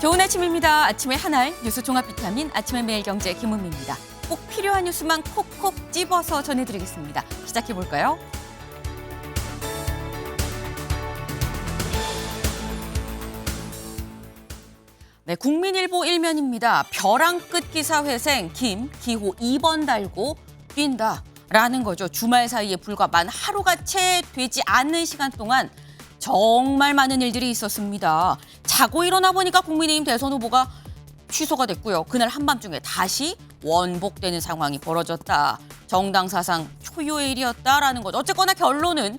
좋은 아침입니다. 아침의 하나의 뉴스 종합 비타민 아침의 매일경제 김은미입니다. 꼭 필요한 뉴스만 콕콕 찝어서 전해드리겠습니다. 시작해볼까요? 네, 국민일보 일면입니다. 벼랑 끝 기사 회생 김 기호 2번 달고 뛴다라는 거죠. 주말 사이에 불과 만 하루가 채 되지 않는 시간 동안 정말 많은 일들이 있었습니다. 자고 일어나 보니까 국민의힘 대선 후보가 취소가 됐고요. 그날 한밤중에 다시 원복되는 상황이 벌어졌다. 정당 사상 초유의 일이었다라는 거죠. 어쨌거나 결론은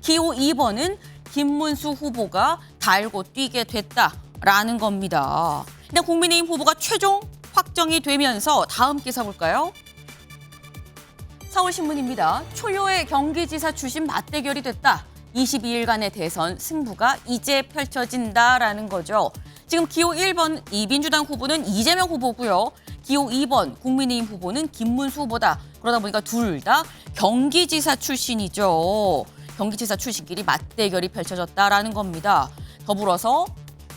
기호 2번은 김문수 후보가 달고 뛰게 됐다라는 겁니다. 일단 국민의힘 후보가 최종 확정이 되면서 다음 기사 볼까요? 서울신문입니다. 초유의 경기지사 출신 맞대결이 됐다. 22일간의 대선 승부가 이제 펼쳐진다라는 거죠. 지금 기호 1번 이 민주당 후보는 이재명 후보고요. 기호 2번 국민의힘 후보는 김문수 후보다. 그러다 보니까 둘 다 경기지사 출신이죠. 경기지사 출신끼리 맞대결이 펼쳐졌다라는 겁니다. 더불어서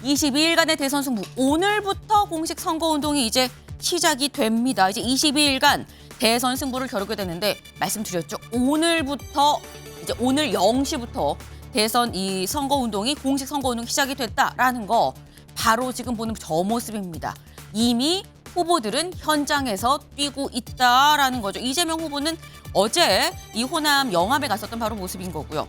22일간의 대선 승부 오늘부터 공식 선거운동이 이제 시작이 됩니다. 이제 22일간 대선 승부를 겨루게 되는데 말씀드렸죠. 오늘부터 이제 오늘 0시부터 대선 이 선거운동이 공식 선거운동이 시작이 됐다라는 거 바로 지금 보는 저 모습입니다. 이미 후보들은 현장에서 뛰고 있다라는 거죠. 이재명 후보는 어제 이 호남 영암에 갔었던 바로 모습인 거고요.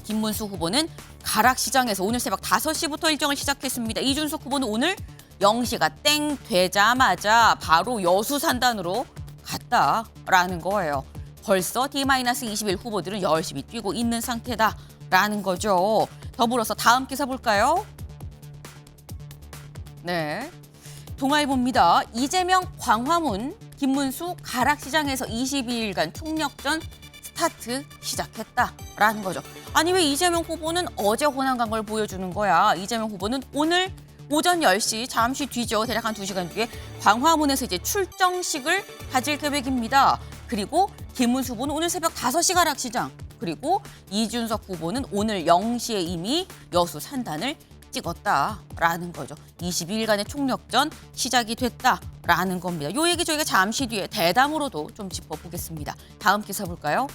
김문수 후보는 가락시장에서 오늘 새벽 5시부터 일정을 시작했습니다. 이준석 후보는 오늘 0시가 땡 되자마자 바로 여수산단으로 갔다라는 거예요. 벌써 D-21 후보들은 열심히 뛰고 있는 상태다라는 거죠. 더불어서 다음 기사 볼까요? 네, 동아일보입니다. 이재명 광화문, 김문수 가락시장에서 22일간 총력전 스타트 시작했다라는 거죠. 아니 왜 이재명 후보는 어제 호남 간 걸 보여주는 거야? 이재명 후보는 오늘 오전 10시 잠시 뒤죠. 대략 한 2시간 뒤에 광화문에서 이제 출정식을 가질 계획입니다. 그리고 김문수 후보는 오늘 새벽 5시 가락시장, 그리고 이준석 후보는 오늘 0시에 이미 여수 산단을 찍었다라는 거죠. 22일간의 총력전 시작이 됐다라는 겁니다. 요 얘기 저희가 잠시 뒤에 대담으로도 좀 짚어보겠습니다. 다음 기사 볼까요?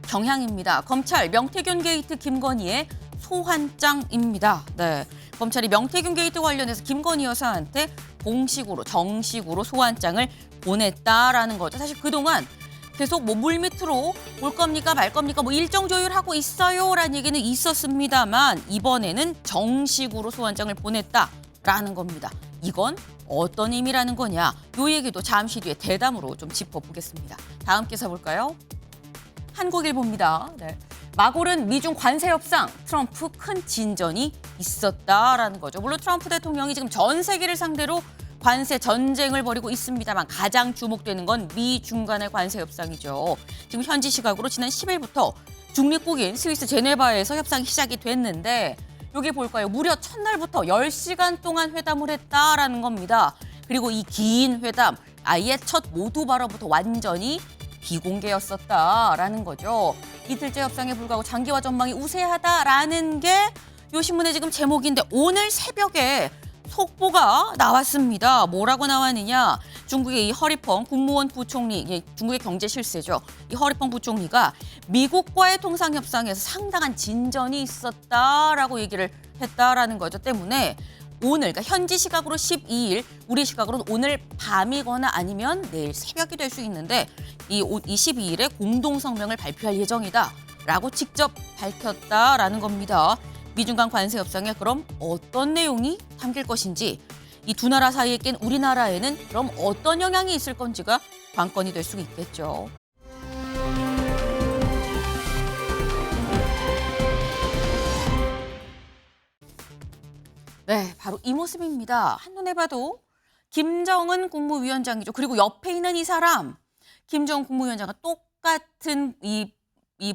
경향입니다. 검찰 명태균 게이트 김건희의 소환장입니다. 네, 검찰이 명태균 게이트 관련해서 김건희 여사한테 정식으로 소환장을 보냈다라는 거죠. 사실 그동안 계속 뭐 물밑으로 올 겁니까 말 겁니까 뭐 일정 조율하고 있어요라는 얘기는 있었습니다만 이번에는 정식으로 소환장을 보냈다라는 겁니다. 이건 어떤 의미라는 거냐? 이 얘기도 잠시 뒤에 대담으로 좀 짚어보겠습니다. 다음 기사 볼까요? 한국일보입니다. 네. 막오른 미중 관세 협상, 트럼프 큰 진전이 있었다라는 거죠. 물론 트럼프 대통령이 지금 전 세계를 상대로 관세 전쟁을 벌이고 있습니다만 가장 주목되는 건 미중 간의 관세 협상이죠. 지금 현지 시각으로 지난 10일부터 중립국인 스위스 제네바에서 협상이 시작이 됐는데 여기 볼까요? 무려 첫날부터 10시간 동안 회담을 했다라는 겁니다. 그리고 이 긴 회담 아예 첫 모두 발언부터 완전히 비공개였었다라는 거죠. 이틀째 협상에 불구하고 장기화 전망이 우세하다라는 게 이 신문의 지금 제목인데 오늘 새벽에 속보가 나왔습니다. 뭐라고 나왔느냐? 중국의 이 허리펑 국무원 부총리, 중국의 경제 실세죠. 이 허리펑 부총리가 미국과의 통상 협상에서 상당한 진전이 있었다라고 얘기를 했다라는 거죠. 때문에 오늘, 그러니까 현지 시각으로 12일, 우리 시각으로는 오늘 밤이거나 아니면 내일 새벽이 될 수 있는데 이 12일에 공동 성명을 발표할 예정이다라고 직접 밝혔다라는 겁니다. 미중 간 관세 협상에 그럼 어떤 내용이 담길 것인지, 이 두 나라 사이에 낀 우리나라에는 그럼 어떤 영향이 있을 건지가 관건이 될 수 있겠죠. 네, 바로 이 모습입니다. 한눈에 봐도 김정은 국무위원장이죠. 그리고 옆에 있는 이 사람, 김정은 국무위원장과 똑같은 이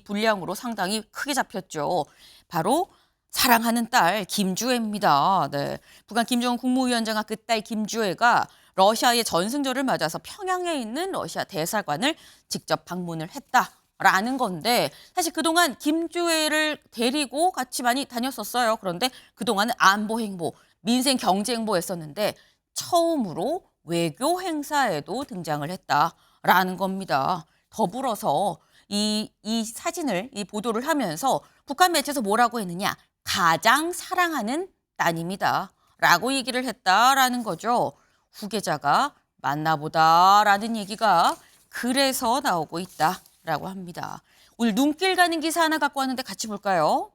분량으로 상당히 크게 잡혔죠. 바로 사랑하는 딸 김주애입니다. 네, 북한 김정은 국무위원장과 그 딸 김주애가 러시아의 전승절을 맞아서 평양에 있는 러시아 대사관을 직접 방문을 했다. 라는 건데 사실 그동안 김주애를 데리고 같이 많이 다녔었어요. 그런데 그동안은 안보 행보, 민생 경제 행보 했었는데 처음으로 외교 행사에도 등장을 했다라는 겁니다. 더불어서 이 사진을 이 보도를 하면서 북한 매체에서 뭐라고 했느냐. 가장 사랑하는 따님이다 라고 얘기를 했다라는 거죠. 후계자가 맞나보다라는 얘기가 그래서 나오고 있다라고 합니다. 오늘 눈길 가는 기사 하나 갖고 왔는데 같이 볼까요?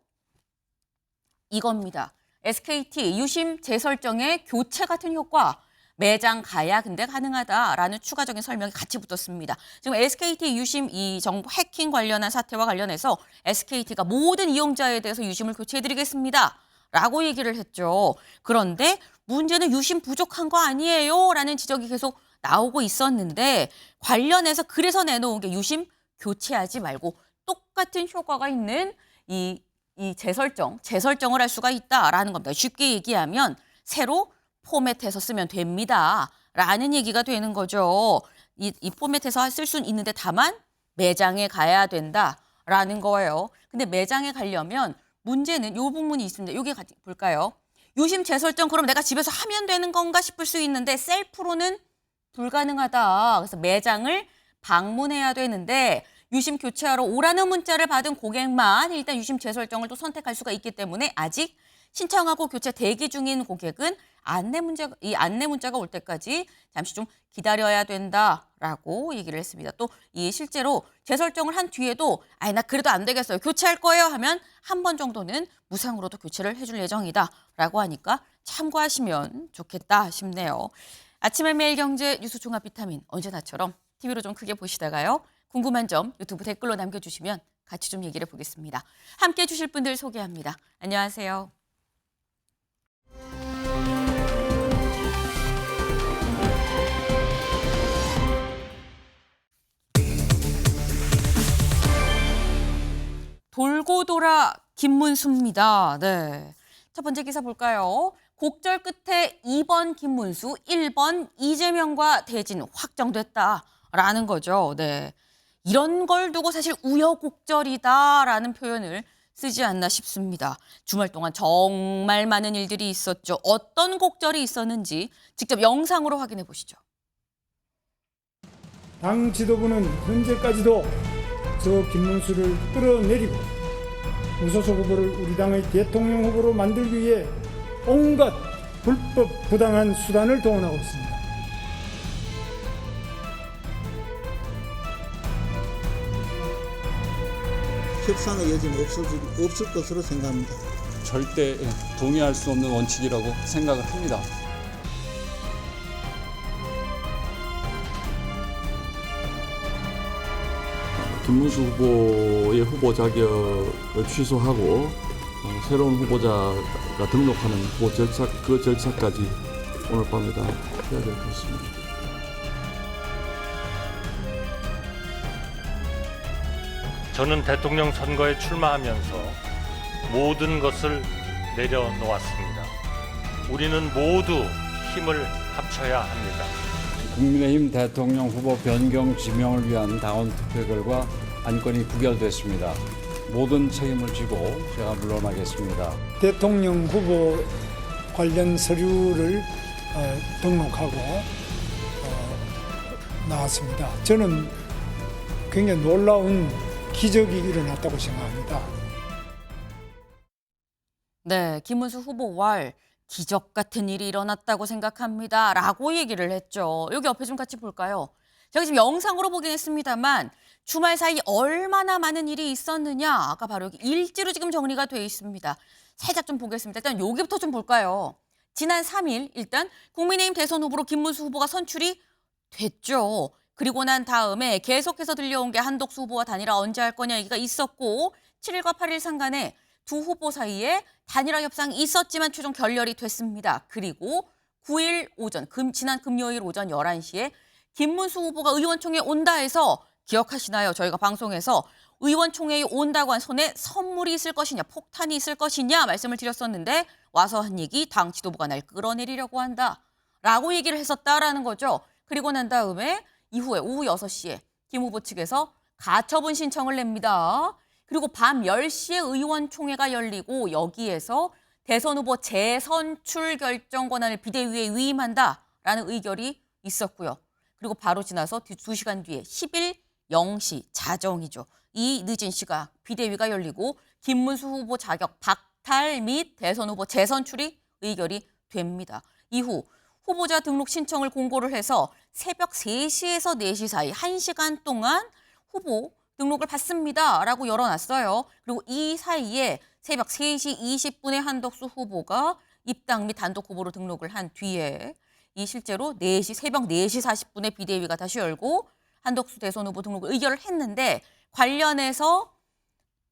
이겁니다. SKT 유심 재설정의 교체 같은 효과. 매장 가야 근데 가능하다라는 추가적인 설명이 같이 붙었습니다. 지금 SKT 유심 이 정보 해킹 관련한 사태와 관련해서 SKT가 모든 이용자에 대해서 유심을 교체해드리겠습니다. 라고 얘기를 했죠. 그런데 문제는 유심 부족한 거 아니에요? 라는 지적이 계속 나오고 있었는데 관련해서 그래서 내놓은 게 유심 교체하지 말고 똑같은 효과가 있는 이 재설정을 할 수가 있다라는 겁니다. 쉽게 얘기하면 새로 포맷해서 쓰면 됩니다. 라는 얘기가 되는 거죠. 이 포맷해서 쓸 수는 있는데 다만 매장에 가야 된다라는 거예요. 근데 매장에 가려면 문제는 이 부분이 있습니다. 여기 볼까요? 유심 재설정 그럼 내가 집에서 하면 되는 건가 싶을 수 있는데 셀프로는 불가능하다. 그래서 매장을 방문해야 되는데 유심 교체하러 오라는 문자를 받은 고객만 일단 유심 재설정을 또 선택할 수가 있기 때문에 아직 신청하고 교체 대기 중인 고객은 안내 문자가 올 때까지 잠시 좀 기다려야 된다라고 얘기를 했습니다. 또 이 실제로 재설정을 한 뒤에도 나 그래도 안 되겠어요. 교체할 거예요 하면 한 번 정도는 무상으로도 교체를 해줄 예정이다라고 하니까 참고하시면 좋겠다 싶네요. 아침의 매일경제 뉴스 종합 비타민 언제나처럼 TV로 좀 크게 보시다가요. 궁금한 점 유튜브 댓글로 남겨주시면 같이 좀 얘기를 해보겠습니다. 함께해 주실 분들 소개합니다. 안녕하세요. 돌고 돌아 김문수입니다. 네. 첫 번째 기사 볼까요? 곡절 끝에 2번 김문수, 1번 이재명과 대진 확정됐다라는 거죠. 네. 이런 걸 두고 사실 우여곡절이다라는 표현을 쓰지 않나 싶습니다. 주말 동안 정말 많은 일들이 있었죠. 어떤 곡절이 있었는지 직접 영상으로 확인해 보시죠. 당 지도부는 현재까지도 저 김문수를 끌어내리고 무소속 후보를 우리 당의 대통령 후보로 만들기 위해 온갖 불법 부당한 수단을 동원하고 있습니다. 협상의 여지는 없을 것으로 생각합니다. 절대 동의할 수 없는 원칙이라고 생각을 합니다. 김문수 후보의 후보 자격을 취소하고 새로운 후보자가 등록하는 후보 절차까지 오늘 밤에 다 해야 될 것 같습니다. 저는 대통령 선거에 출마하면서 모든 것을 내려놓았습니다. 우리는 모두 힘을 합쳐야 합니다. 국민의힘 대통령 후보 변경 지명을 위한 당원 투표 결과 안건이 부결됐습니다. 모든 책임을 지고 제가 물러나겠습니다. 대통령 후보 관련 서류를 등록하고 나왔습니다. 저는 굉장히 놀라운 기적이 일어났다고 생각합니다. 네, 김문수 후보 왈 기적 같은 일이 일어났다고 생각합니다. 라고 얘기를 했죠. 여기 옆에 좀 같이 볼까요? 제가 지금 영상으로 보긴 했습니다만 주말 사이 얼마나 많은 일이 있었느냐. 아까 바로 여기 일지로 지금 정리가 되어 있습니다. 살짝 좀 보겠습니다. 일단 여기부터 좀 볼까요? 지난 3일 일단 국민의힘 대선 후보로 김문수 후보가 선출이 됐죠. 그리고 난 다음에 계속해서 들려온 게 한덕수 후보와 단일화 언제 할 거냐 얘기가 있었고 7일과 8일 상간에 두 후보 사이에 단일화 협상이 있었지만 최종 결렬이 됐습니다. 그리고 9일 오전, 지난 금요일 오전 11시에 김문수 후보가 의원총회에 온다 해서 기억하시나요? 저희가 방송에서 의원총회에 온다고 한 손에 선물이 있을 것이냐, 폭탄이 있을 것이냐 말씀을 드렸었는데 와서 한 얘기 당 지도부가 날 끌어내리려고 한다라고 얘기를 했었다라는 거죠. 그리고 난 다음에 이후에 오후 6시에 김 후보 측에서 가처분 신청을 냅니다. 그리고 밤 10시에 의원총회가 열리고 여기에서 대선 후보 재선출 결정 권한을 비대위에 위임한다라는 의결이 있었고요. 그리고 바로 지나서 2시간 뒤에 10일 0시 자정이죠. 이 늦은 시각 비대위가 열리고 김문수 후보 자격 박탈 및 대선 후보 재선출이 의결이 됩니다. 이후 후보자 등록 신청을 공고를 해서 새벽 3시에서 4시 사이 1시간 동안 후보 등록을 받습니다라고 열어놨어요. 그리고 이 사이에 새벽 3시 20분에 한덕수 후보가 입당 및 단독 후보로 등록을 한 뒤에 이 실제로 새벽 4시 40분에 비대위가 다시 열고 한덕수 대선 후보 등록을 의결을 했는데 관련해서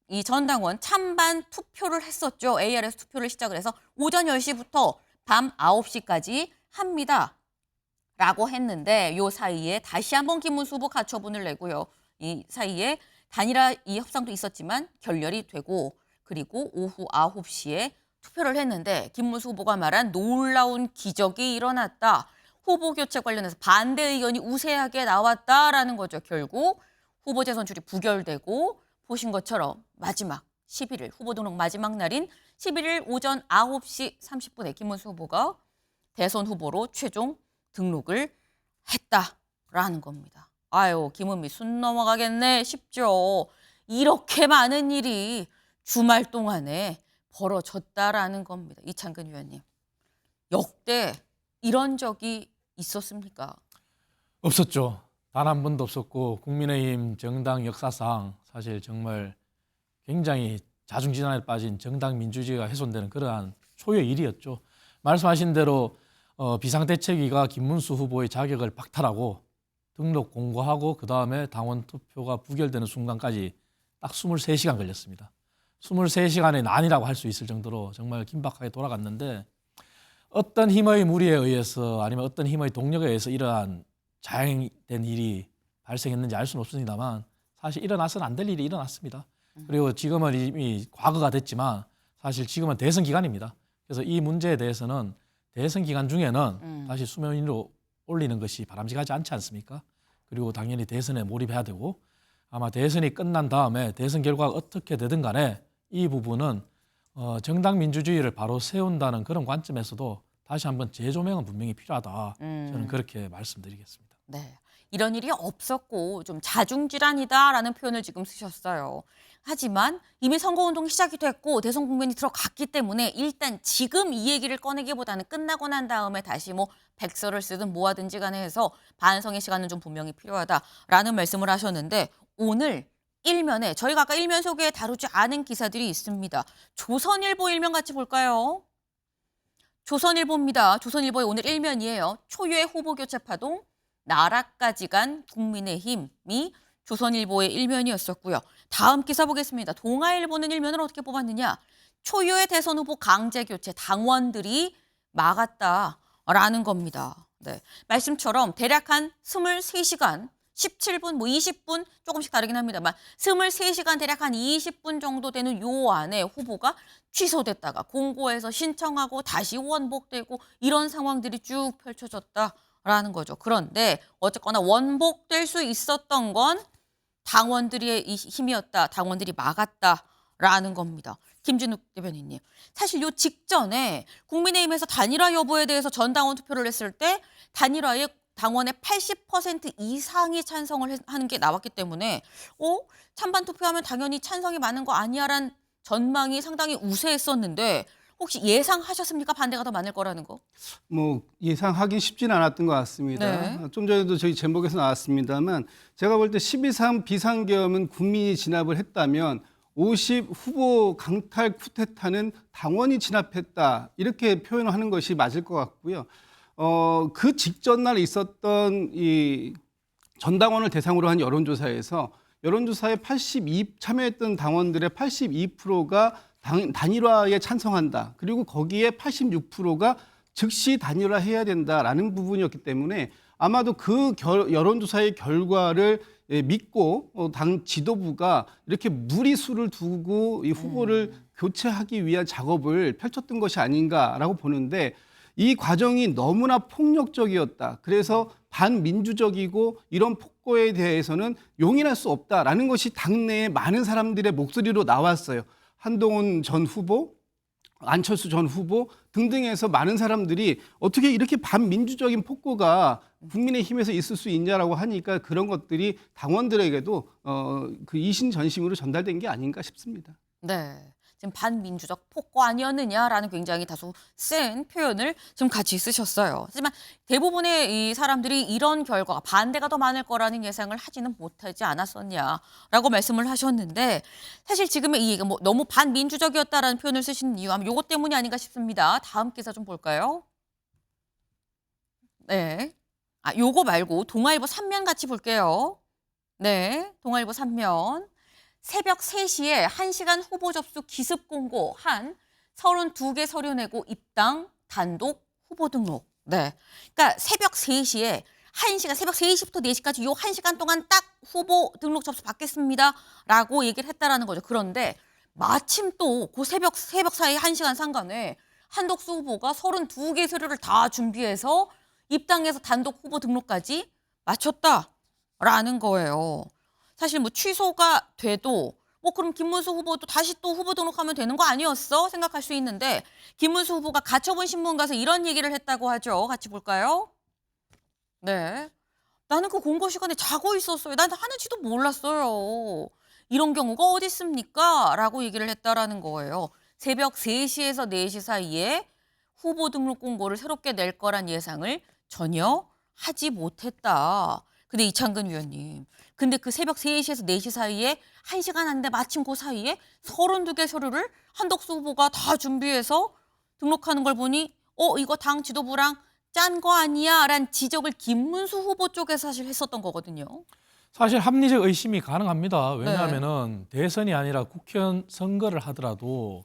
이 전당원 찬반 투표를 했었죠. ARS 투표를 시작을 해서 오전 10시부터 밤 9시까지 합니다. 라고 했는데 요 사이에 다시 한번 김문수 후보 가처분을 내고요. 이 사이에 단일화 이 협상도 있었지만 결렬이 되고 그리고 오후 9시에 투표를 했는데 김문수 후보가 말한 놀라운 기적이 일어났다. 후보 교체 관련해서 반대 의견이 우세하게 나왔다라는 거죠. 결국 후보 재선출이 부결되고 보신 것처럼 마지막 11일 후보 등록 마지막 날인 11일 오전 9시 30분에 김문수 후보가 대선 후보로 최종 등록을 했다라는 겁니다. 아유, 김은미 순 넘어가겠네 싶죠. 이렇게 많은 일이 주말 동안에 벌어졌다라는 겁니다. 이창근 위원님. 역대 이런 적이 있었습니까? 없었죠. 단 한 번도 없었고 국민의힘 정당 역사상 사실 정말 굉장히 자중지단에 빠진 정당 민주주의가 훼손되는 그러한 초유의 일이었죠. 말씀하신 대로 비상대책위가 김문수 후보의 자격을 박탈하고 등록 공고하고 그다음에 당원 투표가 부결되는 순간까지 딱 23시간 걸렸습니다. 23시간의 난이라고 할 수 있을 정도로 정말 긴박하게 돌아갔는데 어떤 힘의 무리에 의해서 아니면 어떤 힘의 동력에 의해서 이러한 자행된 일이 발생했는지 알 수는 없습니다만 사실 일어나서는 안 될 일이 일어났습니다. 그리고 지금은 이미 과거가 됐지만 사실 지금은 대선 기간입니다. 그래서 이 문제에 대해서는 대선 기간 중에는 다시 수면 위로 올리는 것이 바람직하지 않지 않습니까? 그리고 당연히 대선에 몰입해야 되고 아마 대선이 끝난 다음에 대선 결과가 어떻게 되든 간에 이 부분은 정당 민주주의를 바로 세운다는 그런 관점에서도 다시 한번 재조명은 분명히 필요하다. 저는 그렇게 말씀드리겠습니다. 네, 이런 일이 없었고 좀 자중질환이다라는 표현을 지금 쓰셨어요. 하지만 이미 선거운동이 시작이 됐고 대선 국면이 들어갔기 때문에 일단 지금 이 얘기를 꺼내기보다는 끝나고 난 다음에 다시 뭐 백서를 쓰든 뭐 하든지 간에 해서 반성의 시간은 좀 분명히 필요하다라는 말씀을 하셨는데 오늘 일면에 저희가 아까 일면 소개에 다루지 않은 기사들이 있습니다. 조선일보 일면 같이 볼까요? 조선일보입니다. 조선일보의 오늘 일면이에요. 초유의 후보 교체 파동, 나라까지 간 국민의힘이 조선일보의 일면이었었고요. 다음 기사 보겠습니다. 동아일보는 일면을 어떻게 뽑았느냐. 초유의 대선 후보 강제 교체 당원들이 막았다라는 겁니다. 네, 말씀처럼 대략 한 23시간, 17분, 뭐 20분 조금씩 다르긴 합니다만 23시간 대략 한 20분 정도 되는 요 안에 후보가 취소됐다가 공고해서 신청하고 다시 원복되고 이런 상황들이 쭉 펼쳐졌다라는 거죠. 그런데 어쨌거나 원복될 수 있었던 건 당원들의 힘이었다. 당원들이 막았다라는 겁니다. 김진욱 대변인님. 사실 요 직전에 국민의힘에서 단일화 여부에 대해서 전당원 투표를 했을 때 단일화에 당원의 80% 이상이 찬성을 하는 게 나왔기 때문에 찬반 투표하면 당연히 찬성이 많은 거 아니야라는 전망이 상당히 우세했었는데 혹시 예상하셨습니까? 반대가 더 많을 거라는 거? 뭐 예상하기 쉽지는 않았던 것 같습니다. 네. 좀 전에도 저희 제목에서 나왔습니다만 제가 볼 때 12.3 비상계엄은 국민이 진압을 했다면 50 후보 강탈 쿠데타는 당원이 진압했다 이렇게 표현을 하는 것이 맞을 것 같고요. 그 직전 날 있었던 이 전당원을 대상으로 한 여론조사에서 여론조사에 참여했던 당원들의 82%가 단일화에 찬성한다. 그리고 거기에 86%가 즉시 단일화해야 된다라는 부분이었기 때문에 아마도 그 여론조사의 결과를 믿고 당 지도부가 이렇게 무리수를 두고 이 후보를 교체하기 위한 작업을 펼쳤던 것이 아닌가라고 보는데 이 과정이 너무나 폭력적이었다. 그래서 반민주적이고 이런 폭거에 대해서는 용인할 수 없다라는 것이 당내에 많은 사람들의 목소리로 나왔어요. 한동훈 전 후보, 안철수 전 후보 등등해서 많은 사람들이 어떻게 이렇게 반민주적인 폭거가 국민의힘에서 있을 수 있냐라고 하니까 그런 것들이 당원들에게도 그 이신전심으로 전달된 게 아닌가 싶습니다. 네. 지금 반민주적 폭거 아니었느냐라는 굉장히 다소 센 표현을 좀 같이 쓰셨어요. 하지만 대부분의 이 사람들이 이런 결과가 반대가 더 많을 거라는 예상을 하지는 못하지 않았었냐라고 말씀을 하셨는데 사실 지금의 이 얘기가 뭐 너무 반민주적이었다라는 표현을 쓰시는 이유 아마 요것 때문이 아닌가 싶습니다. 다음 기사 좀 볼까요? 네. 요거 말고 동아일보 3면 같이 볼게요. 네. 동아일보 3면. 새벽 3시에 1시간 후보 접수 기습 공고 한 32개 서류 내고 입당 단독 후보 등록. 네. 그러니까 새벽 3시에 1시간, 새벽 3시부터 4시까지 요 1시간 동안 딱 후보 등록 접수 받겠습니다. 라고 얘기를 했다라는 거죠. 그런데 마침 또 그 새벽 사이 1시간 상간에 한덕수 후보가 32개 서류를 다 준비해서 입당해서 단독 후보 등록까지 마쳤다라는 거예요. 사실 뭐 취소가 돼도 뭐 그럼 김문수 후보도 다시 또 후보 등록하면 되는 거 아니었어? 생각할 수 있는데 김문수 후보가 가처분 신문 가서 이런 얘기를 했다고 하죠. 같이 볼까요? 네. 나는 그 공고 시간에 자고 있었어요. 난 하는지도 몰랐어요. 이런 경우가 어디 있습니까? 라고 얘기를 했다라는 거예요. 새벽 3시에서 4시 사이에 후보 등록 공고를 새롭게 낼 거란 예상을 전혀 하지 못했다. 근데 이창근 위원님, 근데 그 새벽 3시에서 4시 사이에 1시간 하는데 마침 그 사이에 32개 서류를 한덕수 후보가 다 준비해서 등록하는 걸 보니 이거 당 지도부랑 짠 거 아니야? 라는 지적을 김문수 후보 쪽에서 사실 했었던 거거든요. 사실 합리적 의심이 가능합니다. 왜냐하면은 대선이 아니라 국회의원 선거를 하더라도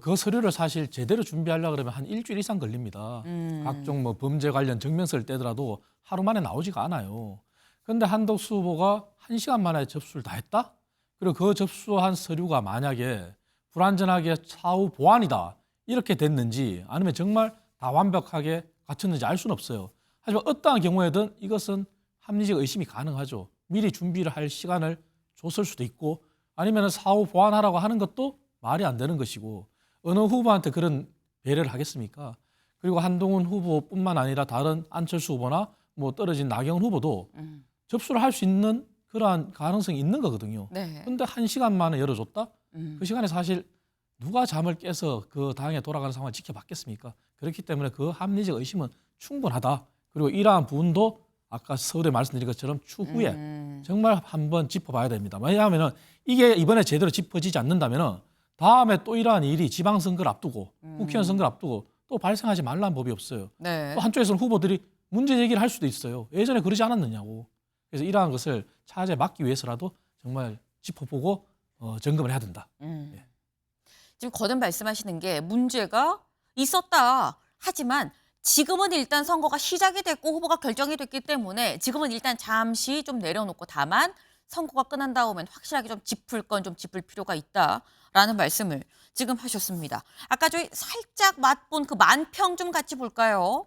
그 서류를 사실 제대로 준비하려고 그러면 한 일주일 이상 걸립니다. 각종 뭐 범죄 관련 증명서를 떼더라도 하루 만에 나오지가 않아요. 그런데 한덕수 후보가 1시간 만에 접수를 다 했다? 그리고 그 접수한 서류가 만약에 불완전하게 사후 보완이다 이렇게 됐는지 아니면 정말 다 완벽하게 갖췄는지 알 수는 없어요. 하지만 어떠한 경우에든 이것은 합리적 의심이 가능하죠. 미리 준비를 할 시간을 줬을 수도 있고 아니면 사후 보완하라고 하는 것도 말이 안 되는 것이고 어느 후보한테 그런 배려를 하겠습니까? 그리고 한동훈 후보뿐만 아니라 다른 안철수 후보나 뭐 떨어진 나경원 후보도 접수를 할 수 있는 그러한 가능성이 있는 거거든요. 그런데 1시간 만에 열어줬다? 그 시간에 사실 누가 잠을 깨서 그 당에 돌아가는 상황을 지켜봤겠습니까? 그렇기 때문에 그 합리적 의심은 충분하다. 그리고 이러한 부분도 아까 서울에 말씀드린 것처럼 추후에 정말 한번 짚어봐야 됩니다. 왜냐하면 이게 이번에 제대로 짚어지지 않는다면 다음에 또 이러한 일이 지방선거를 앞두고 국회의원 선거를 앞두고 또 발생하지 말라는 법이 없어요. 또 한쪽에서는 후보들이 문제 제기를 할 수도 있어요. 예전에 그러지 않았느냐고. 그래서 이러한 것을 차제 막기 위해서라도 정말 짚어보고 점검을 해야 된다. 예. 지금 거듭 말씀하시는 게 문제가 있었다. 하지만 지금은 일단 선거가 시작이 됐고 후보가 결정이 됐기 때문에 지금은 일단 잠시 좀 내려놓고 다만 선거가 끝난 다음엔 확실하게 좀 짚을 건 좀 짚을 필요가 있다라는 말씀을 지금 하셨습니다. 아까 저희 살짝 맛본 그 만평 좀 같이 볼까요?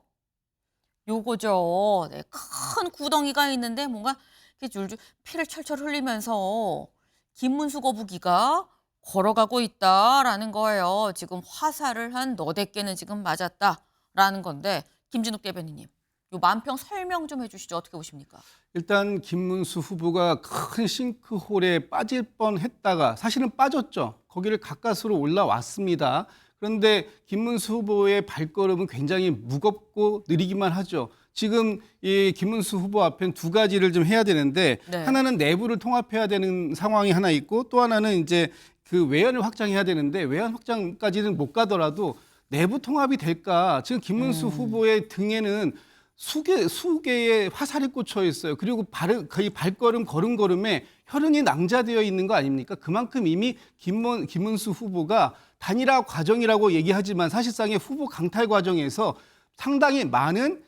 요거죠. 네, 큰 구덩이가 있는데 뭔가 이렇게 줄줄 피를 철철 흘리면서 김문수 거북이가 걸어가고 있다라는 거예요. 지금 화살을 한 너댓 개는 지금 맞았다라는 건데 김진욱 대변인님, 요 만평 설명 좀 해주시죠. 어떻게 보십니까? 일단 김문수 후보가 큰 싱크홀에 빠질 뻔했다가 사실은 빠졌죠. 거기를 가까스로 올라왔습니다. 그런데 김문수 후보의 발걸음은 굉장히 무겁고 느리기만 하죠. 지금 이 김문수 후보 앞엔 두 가지를 좀 해야 되는데 하나는 내부를 통합해야 되는 상황이 하나 있고 또 하나는 이제 그 외연을 확장해야 되는데 외연 확장까지는 못 가더라도 내부 통합이 될까? 지금 김문수 후보의 등에는 수개의 화살이 꽂혀 있어요. 그리고 거의 발걸음 걸음걸음에 혈흔이 낭자되어 있는 거 아닙니까? 그만큼 이미 김문수 후보가 단일화 과정이라고 얘기하지만 사실상의 후보 강탈 과정에서 상당히 많은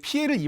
피해를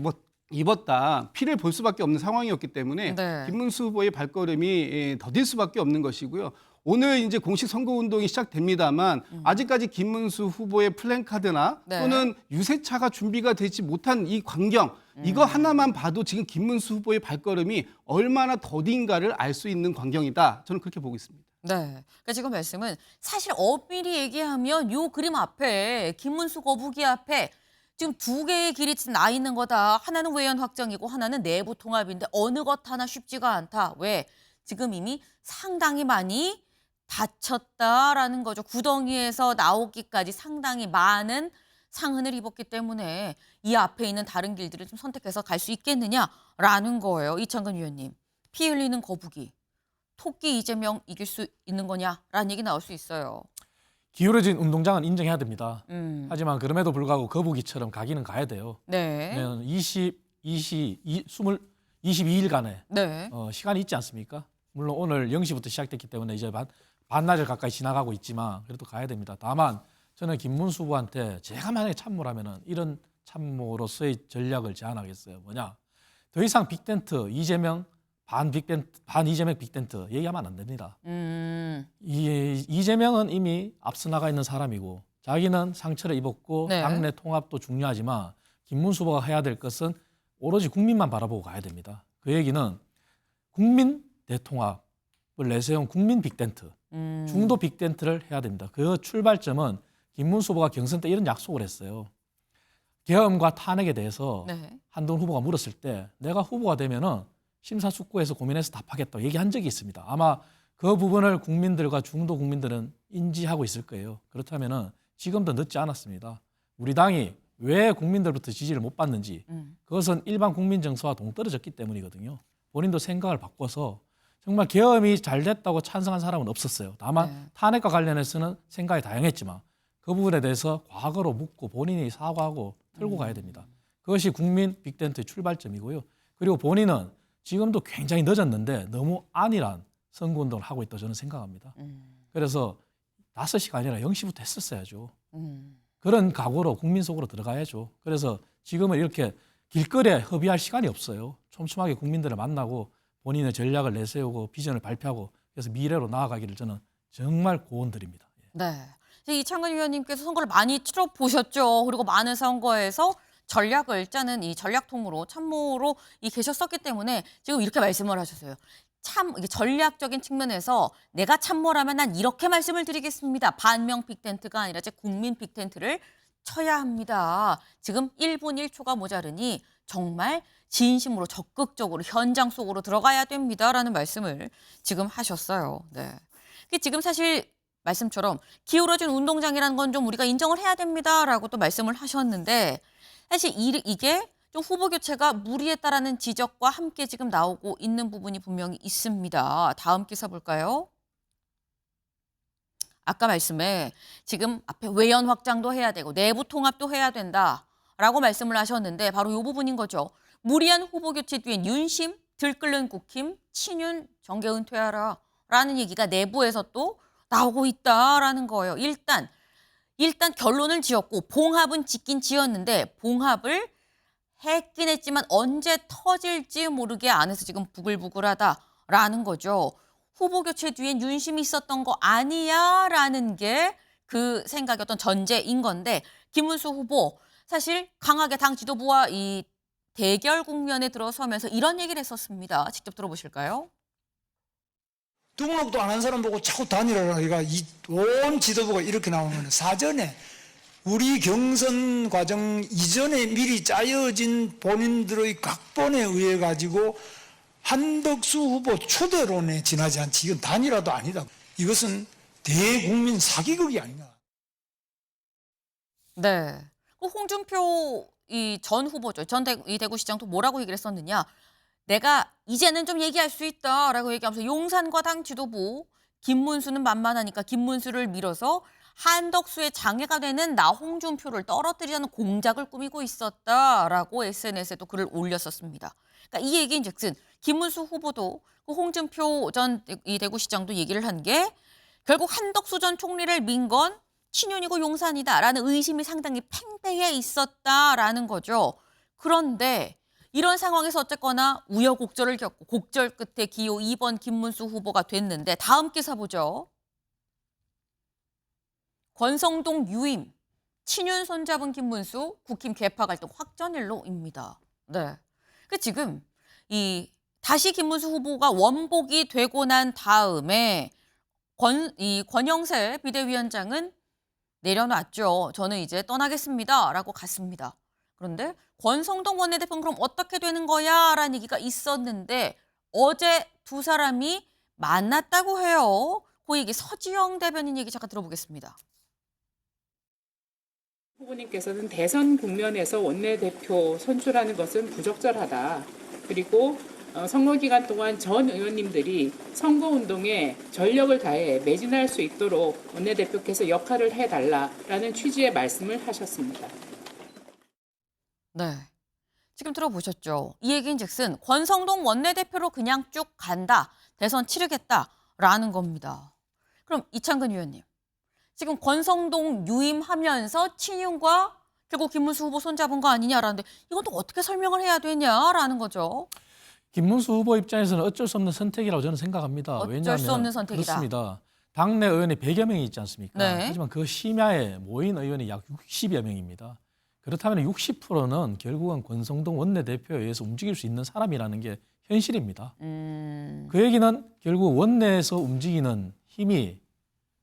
입었다. 피를 볼 수밖에 없는 상황이었기 때문에 김문수 후보의 발걸음이 더딜 수밖에 없는 것이고요. 오늘 이제 공식 선거운동이 시작됩니다만 아직까지 김문수 후보의 플랜카드나 네. 또는 유세차가 준비가 되지 못한 이 광경 이거 하나만 봐도 지금 김문수 후보의 발걸음이 얼마나 더딘가를 알 수 있는 광경이다. 저는 그렇게 보고 있습니다. 네. 그러니까 지금 말씀은 사실 엄밀히 얘기하면 요 그림 앞에 김문수 거북이 앞에 지금 두 개의 길이 나 있는 거다. 하나는 외연 확정이고 하나는 내부 통합인데 어느 것 하나 쉽지가 않다. 왜? 지금 이미 상당히 많이 다쳤다라는 거죠. 구덩이에서 나오기까지 상당히 많은 상흔을 입었기 때문에 이 앞에 있는 다른 길들을 좀 선택해서 갈 수 있겠느냐라는 거예요. 이창근 위원님. 피 흘리는 거북이. 토끼 이재명 이길 수 있는 거냐라는 얘기 나올 수 있어요. 기울어진 운동장은 인정해야 됩니다. 하지만 그럼에도 불구하고 거북이처럼 가기는 가야 돼요. 네. 22일간의 네. 시간이 있지 않습니까? 물론 오늘 0시부터 시작됐기 때문에 이제 반나절 가까이 지나가고 있지만 그래도 가야 됩니다. 다만 저는 김문수 후보한테 제가 만약에 참모를 하면은 이런 참모로서의 전략을 제안하겠어요. 뭐냐? 더 이상 빅텐트 이재명 반 이재명 빅텐트 얘기하면 안 됩니다. 이재명은 이미 앞서 나가 있는 사람이고 자기는 상처를 입었고 네. 당내 통합도 중요하지만 김문수 후보가 해야 될 것은 오로지 국민만 바라보고 가야 됩니다. 그 얘기는 국민 대통합을 내세운 국민 빅텐트, 중도 빅텐트를 해야 됩니다. 그 출발점은 김문수 후보가 경선 때 이런 약속을 했어요. 계엄과 탄핵에 대해서 네. 한동훈 후보가 물었을 때 내가 후보가 되면은 심사숙고해서 고민해서 답하겠다고 얘기한 적이 있습니다. 아마 그 부분을 국민들과 중도 국민들은 인지하고 있을 거예요. 그렇다면은 지금도 늦지 않았습니다. 우리 당이 왜 국민들부터 지지를 못 받는지 그것은 일반 국민 정서와 동떨어졌기 때문이거든요. 본인도 생각을 바꿔서 정말 계엄이 잘 됐다고 찬성한 사람은 없었어요. 다만 네. 탄핵과 관련해서는 생각이 다양했지만 그 부분에 대해서 과거로 묻고 본인이 사과하고 털고 가야 됩니다. 그것이 국민 빅텐트의 출발점이고요. 그리고 본인은 지금도 굉장히 늦었는데 너무 안일한 선거운동을 하고 있다고 저는 생각합니다. 그래서 5시가 아니라 0시부터 했었어야죠. 그런 각오로 국민 속으로 들어가야죠. 그래서 지금은 이렇게 길거리에 협의할 시간이 없어요. 촘촘하게 국민들을 만나고 본인의 전략을 내세우고 비전을 발표하고 그래서 미래로 나아가기를 저는 정말 고언드립니다. 네. 이창근 위원님께서 선거를 많이 치러보셨죠. 그리고 많은 선거에서 전략을 짜는 이 전략통으로 참모로 계셨었기 때문에 지금 이렇게 말씀을 하셨어요. 이게 전략적인 측면에서 내가 참모라면 난 이렇게 말씀을 드리겠습니다. 반명 빅텐트가 아니라 제 국민 빅텐트를 쳐야 합니다. 지금 1분 1초가 모자르니 정말 진심으로 적극적으로 현장 속으로 들어가야 됩니다라는 말씀을 지금 하셨어요. 네. 지금 사실 말씀처럼 기울어진 운동장이라는 건 좀 우리가 인정을 해야 됩니다라고 또 말씀을 하셨는데 사실 이게 좀 후보 교체가 무리했다라는 지적과 함께 지금 나오고 있는 부분이 분명히 있습니다. 다음 기사 볼까요? 아까 말씀에 지금 앞에 외연 확장도 해야 되고 내부 통합도 해야 된다라고 말씀을 하셨는데 바로 이 부분인 거죠. 무리한 후보 교체 뒤엔 윤심, 들끓는 국힘, 친윤, 정계 은퇴하라라는 얘기가 내부에서 또 나오고 있다라는 거예요. 일단 결론을 지었고 봉합은 짓긴 지었는데 봉합을 했긴 했지만 언제 터질지 모르게 안에서 지금 부글부글하다라는 거죠. 후보 교체 뒤엔 윤심이 있었던 거 아니야라는 게 그 생각이 어떤 전제인 건데 김문수 후보 사실 강하게 당 지도부와 이 대결 국면에 들어서면서 이런 얘기를 했었습니다. 직접 들어보실까요? 등록도 안 한 사람 보고 자꾸 단일화를 하기가 온 지도부가 이렇게 나오는 사전에 우리 경선 과정 이전에 미리 짜여진 본인들의 각본에 의해 가지고 한덕수 후보 추대론에 지나지 않지 이건 단일화도 아니다. 이것은 대국민 사기극이 아니냐. 네. 홍준표 전 후보죠. 이 대구시장도 뭐라고 얘기를 했었느냐. 내가 이제는 좀 얘기할 수 있다라고 얘기하면서 용산과 당 지도부 김문수는 만만하니까 김문수를 밀어서 한덕수의 장애가 되는 나 홍준표를 떨어뜨리자는 공작을 꾸미고 있었다라고 SNS에 또 글을 올렸었습니다. 그러니까 이 얘기인즉슨 김문수 후보도 그 홍준표 전 이 대구시장도 얘기를 한 게 결국 한덕수 전 총리를 민 건 친윤이고 용산이다라는 의심이 상당히 팽배해 있었다라는 거죠. 그런데 이런 상황에서 어쨌거나 우여곡절을 겪고 곡절 끝에 기호 2번 김문수 후보가 됐는데 다음 기사 보죠. 권성동 유임, 친윤 손잡은 김문수, 국힘 개파 갈등 확전일로입니다. 네. 그 지금 이 다시 김문수 후보가 원복이 되고 난 다음에 권영세 비대위원장은 내려놨죠. 저는 이제 떠나겠습니다라고 갔습니다. 그런데 권성동 원내대표는 그럼 어떻게 되는 거야? 라는 얘기가 있었는데 어제 두 사람이 만났다고 해요. 그 얘기 서지영 대변인 얘기 잠깐 들어보겠습니다. 후보님께서는 대선 국면에서 원내대표 선출하는 것은 부적절하다. 그리고 선거 기간 동안 전 의원님들이 선거운동에 전력을 다해 매진할 수 있도록 원내대표께서 역할을 해달라라는 취지의 말씀을 하셨습니다. 네. 지금 들어보셨죠? 이 얘기인 즉슨 권성동 원내대표로 그냥 쭉 간다. 대선 치르겠다라는 겁니다. 그럼 이창근 의원님. 지금 권성동 유임하면서 친윤과 결국 김문수 후보 손잡은 거 아니냐라는데 이건 또 어떻게 설명을 해야 되냐라는 거죠. 김문수 후보 입장에서는 어쩔 수 없는 선택이라고 저는 생각합니다. 어쩔 수 없는 선택이다. 그렇습니다. 당내 의원이 100여 명이 있지 않습니까? 네. 하지만 그 심야에 모인 의원이 약 60여 명입니다. 그렇다면 60%는 결국은 권성동 원내대표에 의해서 움직일 수 있는 사람이라는 게 현실입니다. 그 얘기는 결국 원내에서 움직이는 힘이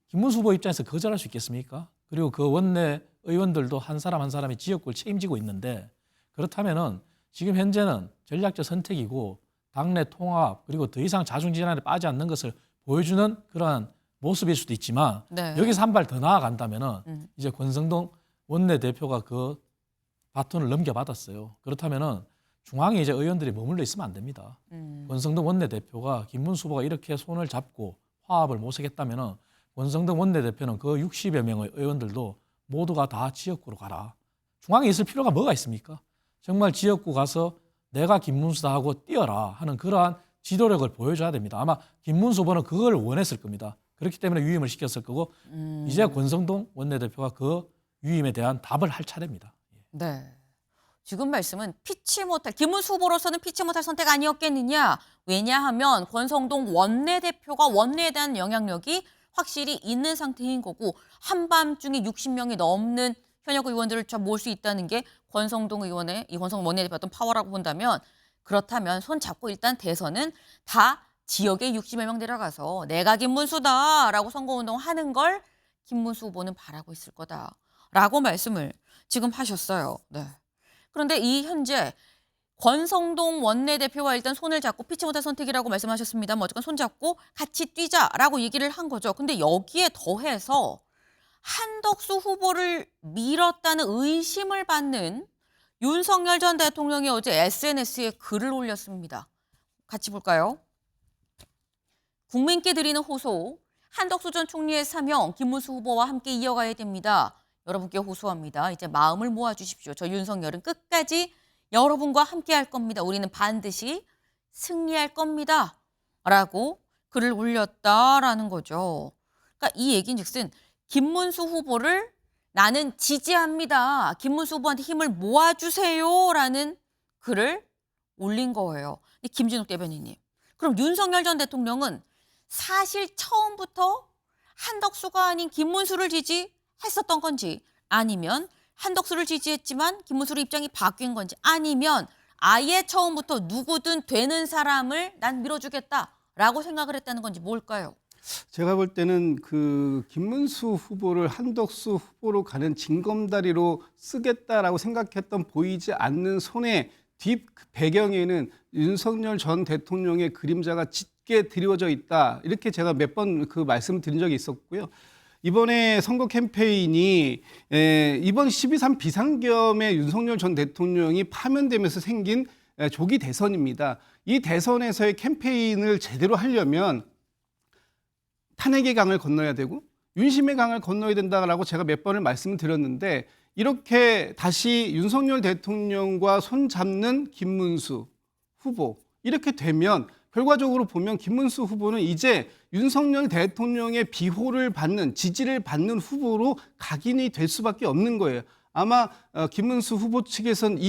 김문수 후보 입장에서 거절할 수 있겠습니까? 그리고 그 원내 의원들도 한 사람 한 사람이 지역구를 책임지고 있는데 그렇다면은 지금 현재는 전략적 선택이고 당내 통합 그리고 더 이상 자중지단에 빠지 않는 것을 보여주는 그러한 모습일 수도 있지만 네. 여기서 한 발 더 나아간다면은 이제 권성동 원내대표가 그 바톤을 넘겨받았어요. 그렇다면은 중앙에 이제 의원들이 머물러 있으면 안 됩니다. 권성동 원내대표가 김문수 후보가 이렇게 손을 잡고 화합을 모색했다면은 권성동 원내대표는 그 60여 명의 의원들도 모두가 다 지역구로 가라. 중앙에 있을 필요가 뭐가 있습니까? 정말 지역구 가서 내가 김문수다 하고 뛰어라 하는 그러한 지도력을 보여줘야 됩니다. 아마 김문수 후보는 그걸 원했을 겁니다. 그렇기 때문에 유임을 시켰을 거고 이제 권성동 원내대표가 그 유임에 대한 답을 할 차례입니다. 네. 지금 말씀은 피치 못할 김문수 후보로서는 피치 못할 선택 아니었겠느냐. 왜냐하면 권성동 원내대표가 원내에 대한 영향력이 확실히 있는 상태인 거고 한밤중에 60명이 넘는 현역 의원들을 모을 수 있다는 게 권성동 의원의 이 권성동 원내대표 어떤 파워라고 본다면 그렇다면 손 잡고 일단 대선은 다 지역에 60여 명 데려가서 내가 김문수다라고 선거운동하는 걸 김문수 후보는 바라고 있을 거다라고 말씀을 지금 하셨어요. 네. 그런데 이 현재 권성동 원내대표와 일단 손을 잡고 피치 못할 선택이라고 말씀하셨습니다. 어쨌건 손 잡고 같이 뛰자라고 얘기를 한 거죠. 근데 여기에 더해서 한덕수 후보를 밀었다는 의심을 받는 윤석열 전 대통령이 어제 SNS에 글을 올렸습니다. 같이 볼까요? 국민께 드리는 호소, 한덕수 전 총리의 사명, 김문수 후보와 함께 이어가야 됩니다. 여러분께 호소합니다. 이제 마음을 모아주십시오. 저 윤석열은 끝까지 여러분과 함께 할 겁니다. 우리는 반드시 승리할 겁니다. 라고 글을 올렸다라는 거죠. 그러니까 이 얘기인 즉슨 김문수 후보를 나는 지지합니다. 김문수 후보한테 힘을 모아주세요. 라는 글을 올린 거예요. 근데 김진욱 대변인님. 그럼 윤석열 전 대통령은 사실 처음부터 한덕수가 아닌 김문수를 지지했었던 건지 아니면 한덕수를 지지했지만 김문수의 입장이 바뀐 건지 아니면 아예 처음부터 누구든 되는 사람을 난 밀어주겠다라고 생각을 했다는 건지 뭘까요? 제가 볼 때는 그 김문수 후보를 한덕수 후보로 가는 징검다리로 쓰겠다라고 생각했던 보이지 않는 손의 뒷 배경에는 윤석열 전 대통령의 그림자가 짙게 드리워져 있다. 이렇게 제가 몇 번 그 말씀을 드린 적이 있었고요. 이번에 선거 캠페인이 이번 12.3 비상겸의 윤석열 전 대통령이 파면되면서 생긴 조기 대선입니다. 이 대선에서의 캠페인을 제대로 하려면 탄핵의 강을 건너야 되고 윤심의 강을 건너야 된다라고 제가 몇 번을 말씀을 드렸는데 이렇게 다시 윤석열 대통령과 손잡는 김문수 후보 이렇게 되면 결과적으로 보면 김문수 후보는 이제 윤석열 대통령의 비호를 받는 지지를 받는 후보로 각인이 될 수밖에 없는 거예요. 아마 김문수 후보 측에선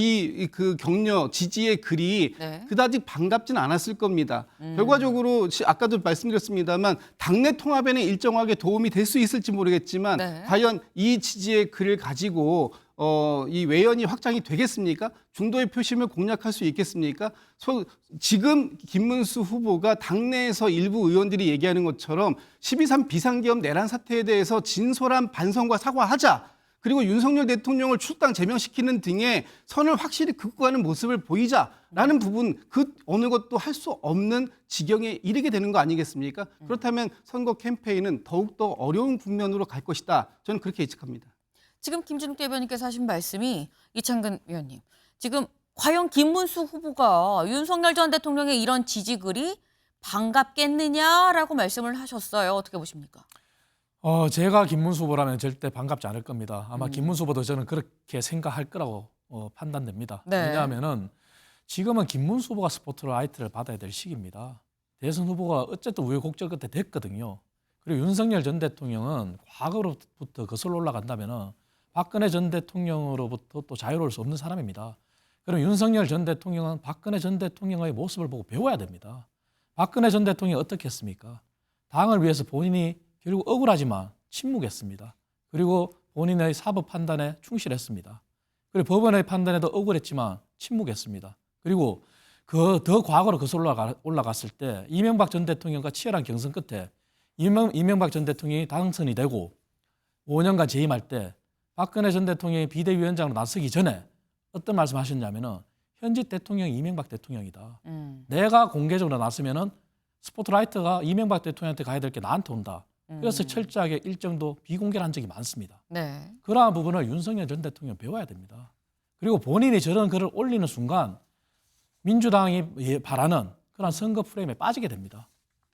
그 격려 지지의 글이 네. 그다지 반갑진 않았을 겁니다. 결과적으로 아까도 말씀드렸습니다만 당내 통합에는 일정하게 도움이 될 수 있을지 모르겠지만 네. 과연 이 지지의 글을 가지고 이 외연이 확장이 되겠습니까? 중도의 표심을 공략할 수 있겠습니까? 지금 김문수 후보가 당내에서 일부 의원들이 얘기하는 것처럼 12.3 비상계엄 내란 사태에 대해서 진솔한 반성과 사과하자. 그리고 윤석열 대통령을 출당 제명시키는 등의 선을 확실히 긋고 가는 모습을 보이자라는 부분, 그 어느 것도 할 수 없는 지경에 이르게 되는 거 아니겠습니까? 그렇다면 선거 캠페인은 더욱더 어려운 국면으로 갈 것이다. 저는 그렇게 예측합니다. 지금 김진욱 대변인께서 하신 말씀이 이창근 위원님, 지금 과연 김문수 후보가 윤석열 전 대통령의 이런 지지글이 반갑겠느냐라고 말씀을 하셨어요. 어떻게 보십니까? 제가 김문수 후보라면 절대 반갑지 않을 겁니다. 아마 김문수 후보도 저는 그렇게 생각할 거라고 판단됩니다. 네. 왜냐하면은 지금은 김문수 후보가 스포트라이트를 받아야 될 시기입니다. 대선 후보가 어쨌든 우여곡절 끝에 됐거든요. 그리고 윤석열 전 대통령은 과거로부터 거슬러 올라간다면은 박근혜 전 대통령으로부터 또 자유로울 수 없는 사람입니다. 그럼 윤석열 전 대통령은 박근혜 전 대통령의 모습을 보고 배워야 됩니다. 박근혜 전 대통령이 어떻게 했습니까? 당을 위해서 본인이 결국 억울하지만 침묵했습니다. 그리고 본인의 사법 판단에 충실했습니다. 그리고 법원의 판단에도 억울했지만 침묵했습니다. 그리고 더 과거로 거슬러 올라갔을 때 이명박 전 대통령과 치열한 경선 끝에 이명박 전 대통령이 당선이 되고 5년간 재임할 때 박근혜 전 대통령이 비대위원장으로 나서기 전에 어떤 말씀하셨냐면은 현직 대통령이 이명박 대통령이다. 내가 공개적으로 나서면은 스포트라이트가 이명박 대통령한테 가야 될 게 나한테 온다. 그래서 철저하게 일정도 비공개를 한 적이 많습니다. 네. 그러한 부분을 윤석열 전 대통령 배워야 됩니다. 그리고 본인이 저런 글을 올리는 순간 민주당이 바라는 그런 선거 프레임에 빠지게 됩니다.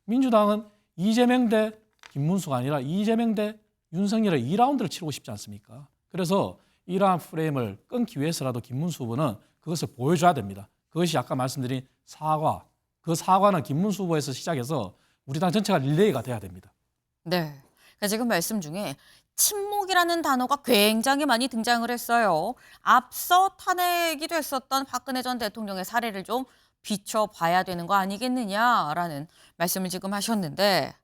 민주당은 이재명 대 김문수가 아니라 이재명 대 윤석열의 2라운드를 치르고 싶지 않습니까? 그래서 이러한 프레임을 끊기 위해서라도 김문수 후보는 그것을 보여줘야 됩니다. 그것이 아까 말씀드린 사과, 그 사과는 김문수 후보에서 시작해서 우리 당 전체가 릴레이가 돼야 됩니다. 네. 그러니까 지금 말씀 중에 침묵이라는 단어가 굉장히 많이 등장을 했어요. 앞서 탄핵이 됐었던 박근혜 전 대통령의 사례를 좀 비춰봐야 되는 거 아니겠느냐라는 말씀을 지금 하셨는데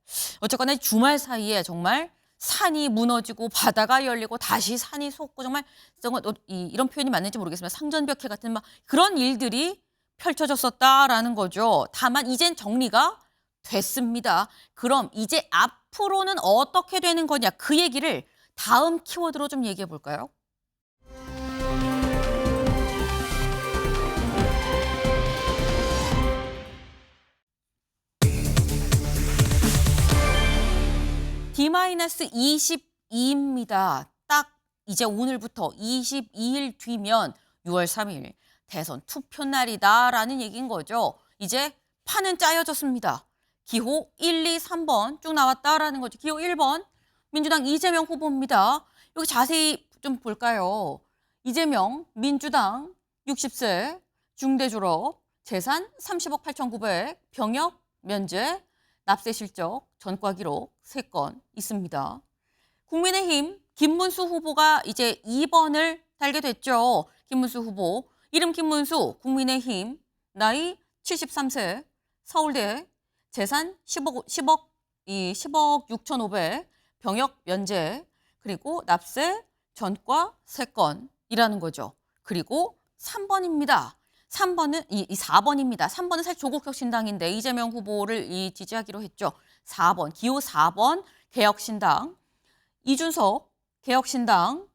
어쨌거나 주말 사이에 정말 산이 무너지고 바다가 열리고 다시 산이 솟고 정말 이런 표현이 맞는지 모르겠지만 상전벽해 같은 막 그런 일들이 펼쳐졌었다라는 거죠. 다만 이젠 정리가 됐습니다. 그럼 이제 앞으로는 어떻게 되는 거냐 그 얘기를 다음 키워드로 좀 얘기해 볼까요? D-22입니다. 딱 이제 오늘부터 22일 뒤면 6월 3일 대선 투표 날이다라는 얘기인 거죠. 이제 판은 짜여졌습니다. 기호 1, 2, 3번 쭉 나왔다라는 거죠. 기호 1번 민주당 이재명 후보입니다. 여기 자세히 좀 볼까요? 이재명 민주당 60세 중대 졸업 재산 30억 8,900 병역 면제 납세 실적 전과 기록 3건 있습니다. 국민의힘 김문수 후보가 이제 2번을 달게 됐죠. 김문수 후보 이름 김문수 국민의힘 나이 73세 서울대 재산 10억 6,500 병역 면제 그리고 납세 전과 3건이라는 거죠. 그리고 3번입니다. 3번은 이 4번입니다. 3번은 사실 조국혁신당인데 이재명 후보를 지지하기로 했죠. 4번 기호 4번 개혁신당 이준석 개혁신당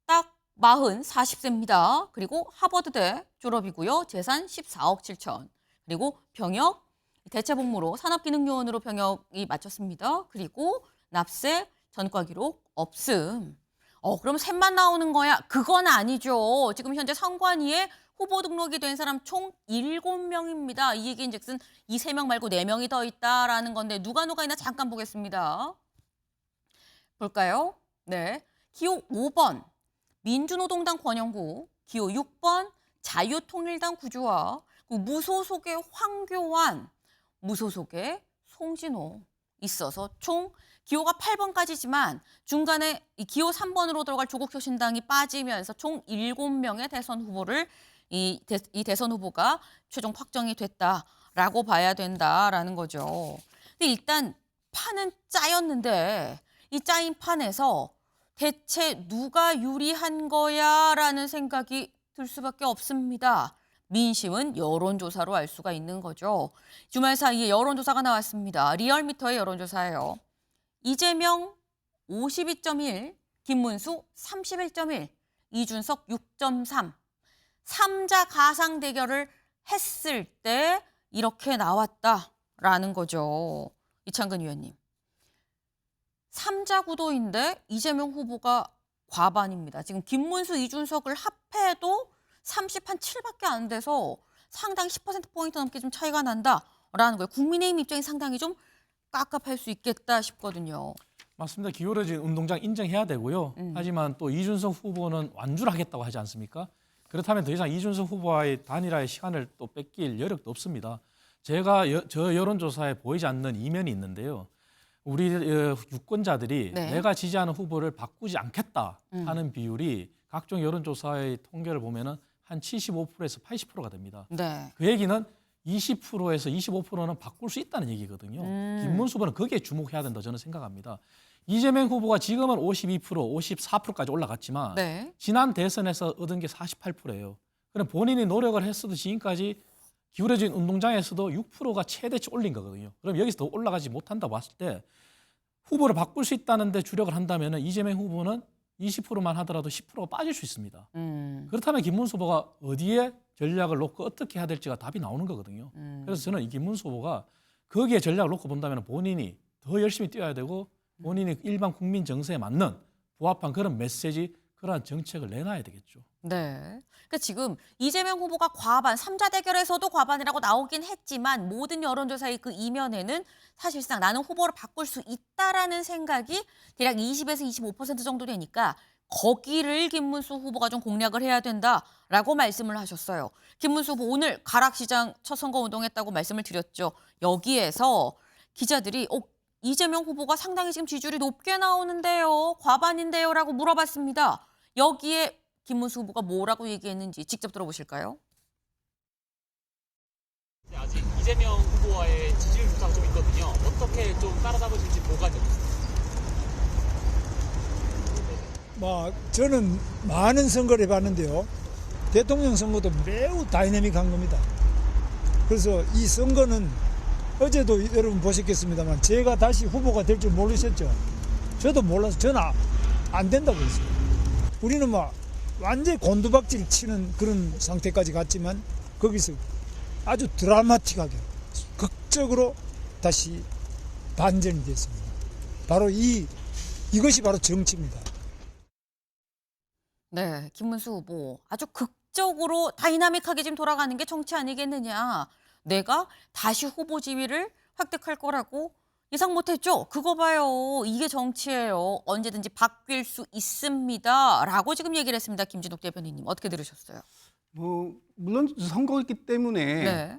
딱 40세입니다. 그리고 하버드대 졸업이고요. 재산 14억 7천 그리고 병역 대체복무로 산업기능요원으로 병역이 마쳤습니다. 그리고 납세 전과 기록 없음. 그럼 셋만 나오는 거야? 그건 아니죠. 지금 현재 선관위에 후보 등록이 된 사람 총 7명입니다. 이 얘기인즉슨 이 3명 말고 4명이 더 있다라는 건데 누가 있나 잠깐 보겠습니다. 볼까요? 네. 기호 5번 민주노동당 권영구, 기호 6번 자유통일당 구주화, 무소속의 황교안, 무소속의 송진호 있어서 총 기호가 8번까지지만 중간에 이 기호 3번으로 들어갈 조국혁신당이 빠지면서 총 7명의 대선 후보를 이 대선 후보가 최종 확정이 됐다라고 봐야 된다라는 거죠. 근데 일단 판은 짜였는데 이 짜인 판에서 대체 누가 유리한 거야라는 생각이 들 수밖에 없습니다. 민심은 여론조사로 알 수가 있는 거죠. 주말 사이에 여론조사가 나왔습니다. 리얼미터의 여론조사예요. 이재명 52.1, 김문수 31.1, 이준석 6.3. 3자 가상 대결을 했을 때 이렇게 나왔다라는 거죠. 이창근 의원님. 3자 구도인데 이재명 후보가 과반입니다. 지금 김문수, 이준석을 합해도 30.7밖에 안 돼서 상당히 10%포인트 넘게 좀 차이가 난다라는 거예요. 국민의힘 입장이 상당히 좀 깝깝할 수 있겠다 싶거든요. 맞습니다. 기울어진 운동장 인정해야 되고요. 하지만 또 이준석 후보는 완주를 하겠다고 하지 않습니까? 그렇다면 더 이상 이준석 후보와의 단일화의 시간을 또 뺏길 여력도 없습니다. 제가 저 여론조사에 보이지 않는 이면이 있는데요. 우리 유권자들이 네. 내가 지지하는 후보를 바꾸지 않겠다 하는 비율이 각종 여론조사의 통계를 보면은 한 75%에서 80%가 됩니다. 네. 그 얘기는 20%에서 25%는 바꿀 수 있다는 얘기거든요. 김문수 후보는 거기에 주목해야 된다 저는 생각합니다. 이재명 후보가 지금은 52%, 54%까지 올라갔지만 네. 지난 대선에서 얻은 게 48%예요. 그럼 본인이 노력을 했어도 지금까지 기울어진 운동장에서도 6%가 최대치 올린 거거든요. 그럼 여기서 더 올라가지 못한다고 봤을 때 후보를 바꿀 수 있다는데 주력을 한다면 이재명 후보는 20%만 하더라도 10%가 빠질 수 있습니다. 그렇다면 김문수 후보가 어디에 전략을 놓고 어떻게 해야 될지가 답이 나오는 거거든요. 그래서 저는 이 김문수 후보가 거기에 전략을 놓고 본다면 본인이 더 열심히 뛰어야 되고 본인이 일반 국민 정서에 맞는 부합한 그런 메시지, 그런 정책을 내놔야 되겠죠. 네. 그러니까 지금 이재명 후보가 과반, 3자 대결에서도 과반이라고 나오긴 했지만 모든 여론조사의 그 이면에는 사실상 나는 후보를 바꿀 수 있다라는 생각이 대략 20에서 25% 정도 되니까 거기를 김문수 후보가 좀 공략을 해야 된다라고 말씀을 하셨어요. 김문수 후보 오늘 가락시장 첫 선거 운동했다고 말씀을 드렸죠. 여기에서 기자들이 이재명 후보가 상당히 지금 지지율이 높게 나오는데요. 과반인데요 라고 물어봤습니다. 여기에 김문수 후보가 뭐라고 얘기했는지 직접 들어보실까요? 아직 이재명 후보와의 지지율 조사가 좀 있거든요. 어떻게 좀 따라잡으실지 뭐가 되겠습니까? 저는 많은 선거를 해봤는데요. 대통령 선거도 매우 다이내믹한 겁니다. 그래서 이 선거는 어제도 여러분 보셨겠습니다만 제가 다시 후보가 될 줄 모르셨죠. 저도 몰라서 저는 안 된다고 했어요. 우리는 완전히 곤두박질 치는 그런 상태까지 갔지만 거기서 아주 드라마틱하게 극적으로 다시 반전이 됐습니다. 바로 이것이 바로 정치입니다. 네, 김문수 후보 아주 극적으로 다이나믹하게 지금 돌아가는 게 정치 아니겠느냐. 내가 다시 후보 지위를 획득할 거라고 예상 못했죠. 그거 봐요. 이게 정치예요. 언제든지 바뀔 수 있습니다. 라고 지금 얘기를 했습니다. 김진욱 대변인님. 어떻게 들으셨어요? 물론 선거이기 때문에 네.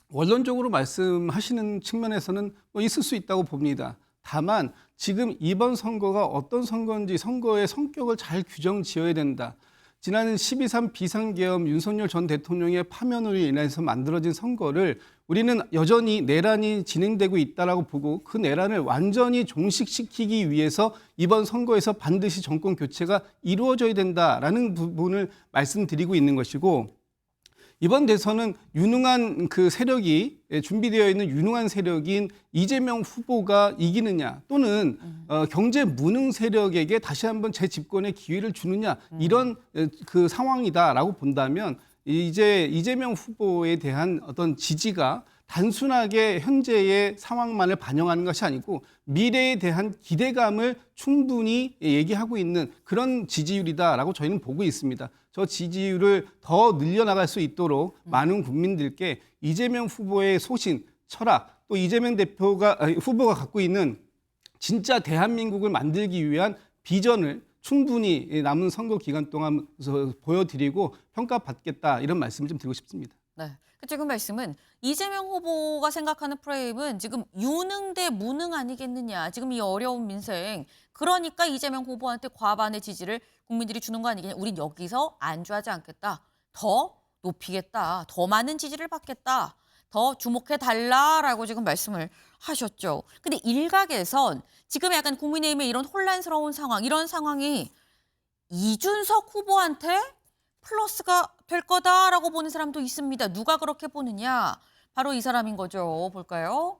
원론적으로 말씀하시는 측면에서는 있을 수 있다고 봅니다. 다만 지금 이번 선거가 어떤 선거인지 선거의 성격을 잘 규정 지어야 된다. 지난 12.3 비상계엄 윤석열 전 대통령의 파면으로 인해서 만들어진 선거를 우리는 여전히 내란이 진행되고 있다라고 보고 그 내란을 완전히 종식시키기 위해서 이번 선거에서 반드시 정권 교체가 이루어져야 된다라는 부분을 말씀드리고 있는 것이고, 이번 대선은 유능한 그 세력이 준비되어 있는 유능한 세력인 이재명 후보가 이기느냐 또는 경제 무능 세력에게 다시 한번 재집권의 기회를 주느냐 이런 그 상황이다라고 본다면 이제 이재명 후보에 대한 어떤 지지가 단순하게 현재의 상황만을 반영하는 것이 아니고 미래에 대한 기대감을 충분히 얘기하고 있는 그런 지지율이다라고 저희는 보고 있습니다. 저 지지율을 더 늘려나갈 수 있도록 많은 국민들께 이재명 후보의 소신, 철학, 또 이재명 후보가 갖고 있는 진짜 대한민국을 만들기 위한 비전을 충분히 남은 선거 기간 동안 보여드리고 평가받겠다 이런 말씀을 좀 드리고 싶습니다. 네. 네. 지금 말씀은 이재명 후보가 생각하는 프레임은 지금 유능 대 무능 아니겠느냐. 지금 이 어려운 민생. 그러니까 이재명 후보한테 과반의 지지를 국민들이 주는 거 아니겠냐. 우린 여기서 안주하지 않겠다. 더 높이겠다. 더 많은 지지를 받겠다. 더 주목해달라라고 지금 말씀을 하셨죠. 근데 일각에선 지금 약간 국민의힘의 이런 혼란스러운 상황, 이런 상황이 이준석 후보한테 플러스가 될 거다라고 보는 사람도 있습니다. 누가 그렇게 보느냐? 바로 이 사람인 거죠. 볼까요?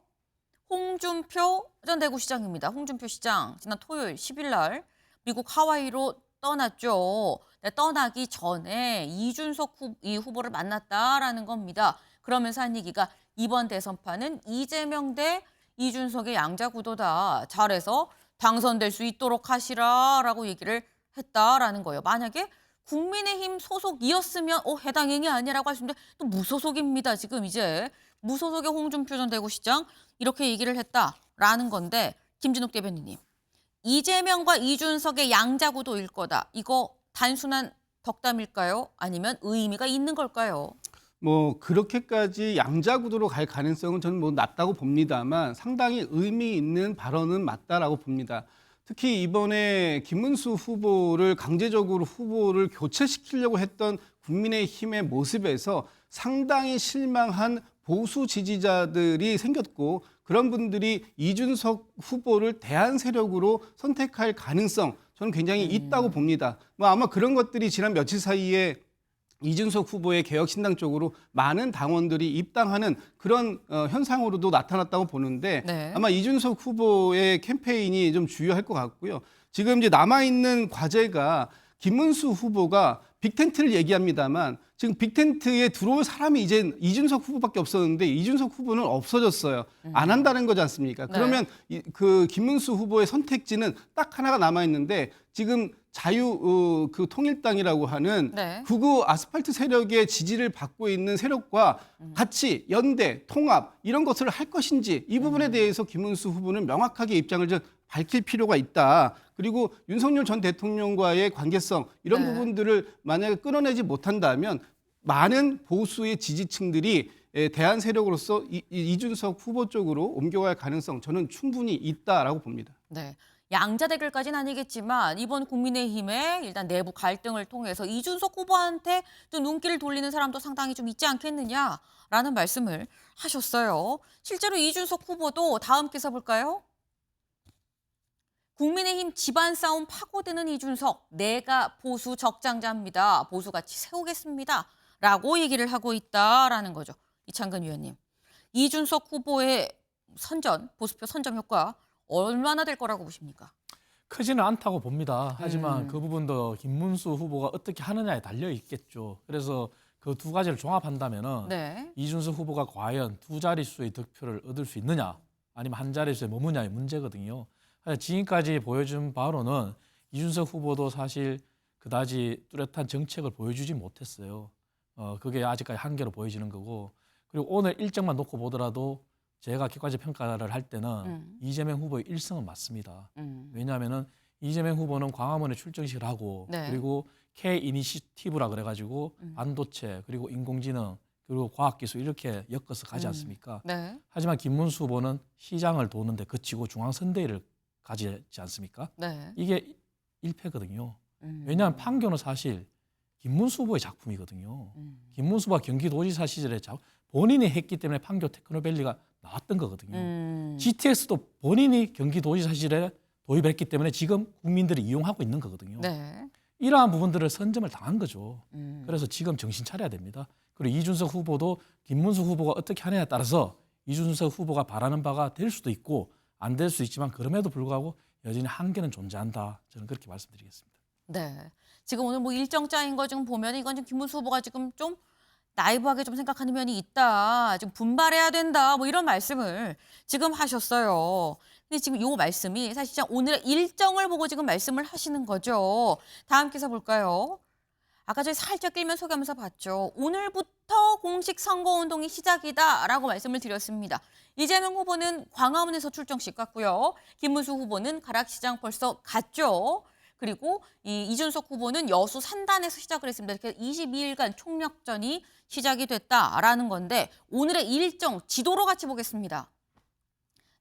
홍준표 전 대구시장입니다. 홍준표 시장 지난 토요일 10일 날 미국 하와이로 떠났죠. 네, 떠나기 전에 이준석 후보를 만났다라는 겁니다. 그러면서 한 얘기가 이번 대선판은 이재명 대 이준석의 양자구도다. 잘해서 당선될 수 있도록 하시라라고 얘기를 했다라는 거예요. 만약에 국민의힘 소속이었으면 해당 행위 아니라고 할 수 있는데 또 무소속입니다. 지금 이제 무소속의 홍준표 전 대구시장 이렇게 얘기를 했다라는 건데 김진욱 대변인님. 이재명과 이준석의 양자구도일 거다. 이거 단순한 덕담일까요? 아니면 의미가 있는 걸까요? 뭐 그렇게까지 양자구도로 갈 가능성은 저는 뭐 낮다고 봅니다만 상당히 의미 있는 발언은 맞다라고 봅니다. 특히 이번에 김문수 후보를 강제적으로 후보를 교체시키려고 했던 국민의힘의 모습에서 상당히 실망한 보수 지지자들이 생겼고 그런 분들이 이준석 후보를 대안 세력으로 선택할 가능성 저는 굉장히 있다고 봅니다. 뭐 아마 그런 것들이 지난 며칠 사이에 이준석 후보의 개혁신당 쪽으로 많은 당원들이 입당하는 그런 현상으로도 나타났다고 보는데 네. 아마 이준석 후보의 캠페인이 좀 주요할 것 같고요. 지금 이제 남아있는 과제가 김문수 후보가 빅텐트를 얘기합니다만 지금 빅텐트에 들어올 사람이 이제 이준석 후보밖에 없었는데 이준석 후보는 없어졌어요. 안 한다는 거지 않습니까? 네. 그러면 그 김문수 후보의 선택지는 딱 하나가 남아있는데 지금 그 통일당이라고 하는 네. 극우 아스팔트 세력의 지지를 받고 있는 세력과 같이 연대, 통합 이런 것을 할 것인지 이 부분에 대해서 김문수 후보는 명확하게 입장을 좀 밝힐 필요가 있다. 그리고 윤석열 전 대통령과의 관계성 이런 네. 부분들을 만약에 끊어내지 못한다면 많은 보수의 지지층들이 대안 세력으로서 이준석 후보 쪽으로 옮겨갈 가능성 저는 충분히 있다라고 봅니다. 네. 양자 대결까지는 아니겠지만 이번 국민의힘의 일단 내부 갈등을 통해서 이준석 후보한테 또 눈길을 돌리는 사람도 상당히 좀 있지 않겠느냐라는 말씀을 하셨어요. 실제로 이준석 후보도 다음 기사 볼까요? 국민의힘 집안 싸움 파고드는 이준석, 내가 보수 적장자입니다. 보수같이 세우겠습니다. 라고 얘기를 하고 있다라는 거죠. 이창근 위원님. 이준석 후보의 보수표 선점 효과 얼마나 될 거라고 보십니까? 크지는 않다고 봅니다. 하지만 그 부분도 김문수 후보가 어떻게 하느냐에 달려 있겠죠. 그래서 그 두 가지를 종합한다면은 네. 이준석 후보가 과연 두 자릿수의 득표를 얻을 수 있느냐 아니면 한 자릿수에 머무냐의 문제거든요. 지금까지 보여준 바로는 이준석 후보도 사실 그다지 뚜렷한 정책을 보여주지 못했어요. 그게 아직까지 한계로 보여지는 거고 그리고 오늘 일정만 놓고 보더라도 제가 객관적 평가를 할 때는 이재명 후보의 1승은 맞습니다. 왜냐하면은 이재명 후보는 광화문에 출정식을 하고 네. 그리고 K 이니시티브라 그래가지고 반도체 그리고 인공지능 그리고 과학기술 이렇게 엮어서 가지 않습니까? 네. 하지만 김문수 후보는 시장을 도는데 그치고 중앙선대위를 가지지 않습니까? 네. 이게 1패거든요. 왜냐하면 판교는 사실 김문수 후보의 작품이거든요. 김문수 후보가 경기도지사 시절에 본인이 했기 때문에 판교 테크노밸리가 나왔던 거거든요. GTX도 본인이 경기도지사 시절에 도입했기 때문에 지금 국민들이 이용하고 있는 거거든요. 네. 이러한 부분들을 선점을 당한 거죠. 그래서 지금 정신 차려야 됩니다. 그리고 이준석 후보도 김문수 후보가 어떻게 하느냐에 따라서 이준석 후보가 바라는 바가 될 수도 있고 안 될 수 있지만 그럼에도 불구하고 여전히 한계는 존재한다. 저는 그렇게 말씀드리겠습니다. 네. 지금 오늘 뭐 일정 짜인 거 지금 보면 이건 지금 김문수 후보가 지금 좀 나이브하게 좀 생각하는 면이 있다. 좀 분발해야 된다. 뭐 이런 말씀을 지금 하셨어요. 근데 지금 이 말씀이 사실 진짜 오늘의 일정을 보고 지금 말씀을 하시는 거죠. 다음 기사 볼까요? 아까 저희 살짝 끌면 소개하면서 봤죠. 오늘부터 공식 선거운동이 시작이다라고 말씀을 드렸습니다. 이재명 후보는 광화문에서 출정식 갔고요. 김문수 후보는 가락시장 벌써 갔죠. 그리고 이 이준석 후보는 여수 산단에서 시작을 했습니다. 이렇게 22일간 총력전이 시작이 됐다라는 건데 오늘의 일정 지도로 같이 보겠습니다.